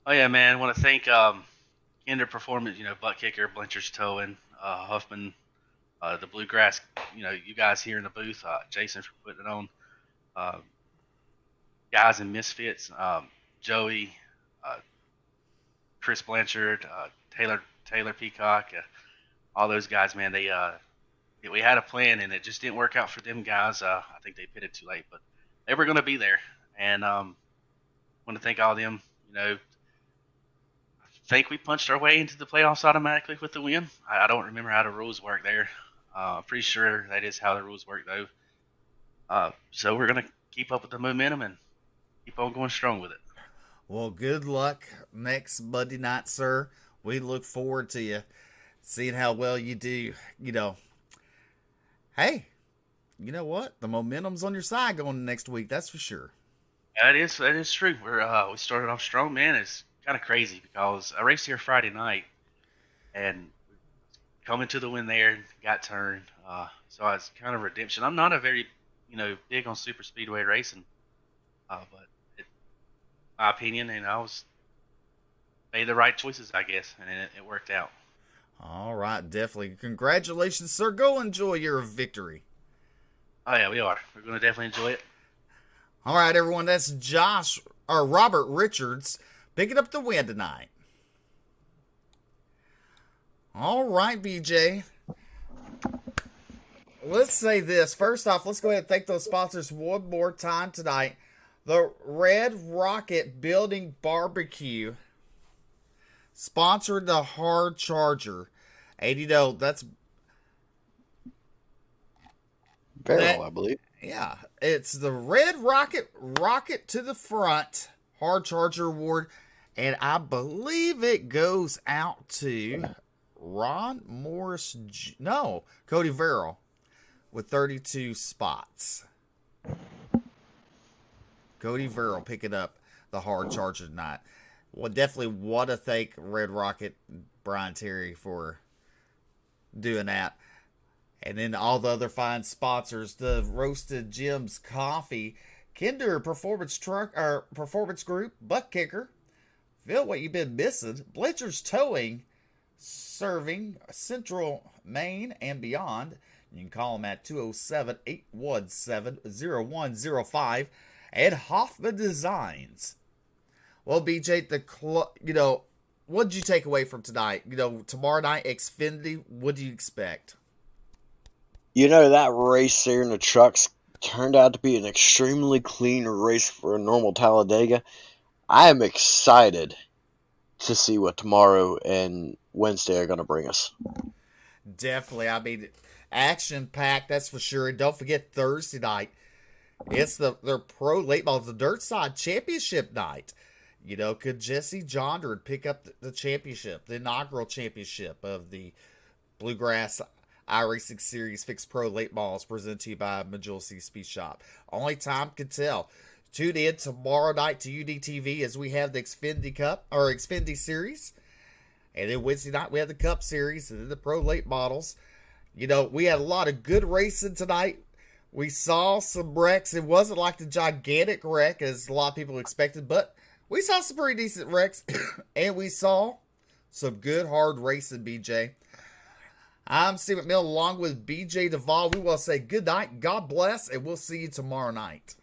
Oh, yeah, man. I want to thank Kinder Performance, Butt Kicker, Blanchard's Towing, Huffman, the Bluegrass, you guys here in the booth, Jason for putting it on, guys in Misfits, Joey, Chris Blanchard, Taylor Peacock, all those guys, man. We had a plan and it just didn't work out for them guys. I think they pitted too late, but they were going to be there. And want to thank all of them. I think we punched our way into the playoffs automatically with the win. I don't remember how the rules work there. Pretty sure that is how the rules work, though. So we're going to keep up with the momentum and keep on going strong with it. Well, good luck next Monday night, sir. We look forward to you seeing how well you do. Hey, you know what? The momentum's on your side going next week. That's for sure. That is true. We started off strong, man. It's kind of crazy because I raced here Friday night and coming to the win there, got turned. So it's kind of redemption. I'm not a very, big on super speedway racing, but my opinion, I made the right choices, I guess, and it worked out. All right, definitely. Congratulations, sir. Go enjoy your victory. Oh, yeah, we are. We're going to definitely enjoy it. All right, everyone. That's Robert Richards picking up the win tonight. All right, BJ. Let's say this. First off, let's go ahead and thank those sponsors one more time tonight. The Red Rocket Building Barbecue sponsored the Hard Charger. And that's Barrel, I believe. Yeah, it's the Red Rocket to the Front Hard Charger Award. And I believe it goes out to Ron Morris. Cody Verrill with 32 spots. Cody Verrill picking up the Hard Charger tonight. Well, definitely want to thank Red Rocket, Brian Terry, for doing that. And then all the other fine sponsors, the Roasted Gems Coffee, Kinder Performance Group, Butt Kicker, Feel What You've Been Missing, Blanchard's Towing, Serving Central Maine and beyond. You can call them at 207-817-0105 and Hoffman Designs. Well, BJ, what did you take away from tonight? Tomorrow night, Xfinity, what do you expect? That race there in the trucks turned out to be an extremely clean race for a normal Talladega. I am excited to see what tomorrow and Wednesday are going to bring us. Definitely. I mean, action-packed, that's for sure. And don't forget Thursday night. It's their pro late models, the Dirt Side Championship night. Could Jesse Jondard pick up the championship, the inaugural championship of the Bluegrass iRacing Series Fixed Pro Late Models presented to you by Majority Speed Shop. Only time can tell. Tune in tomorrow night to UDTV as we have the Xfinity Cup, or Xfinity Series. And then Wednesday night we have the Cup Series and then the Pro Late Models. You know, we had a lot of good racing tonight. We saw some wrecks. It wasn't like the gigantic wreck as a lot of people expected, but we saw some pretty decent wrecks. And we saw some good hard racing, BJ. I'm Steve McMillan along with BJ Duvall. We will say good night, God bless, and we'll see you tomorrow night.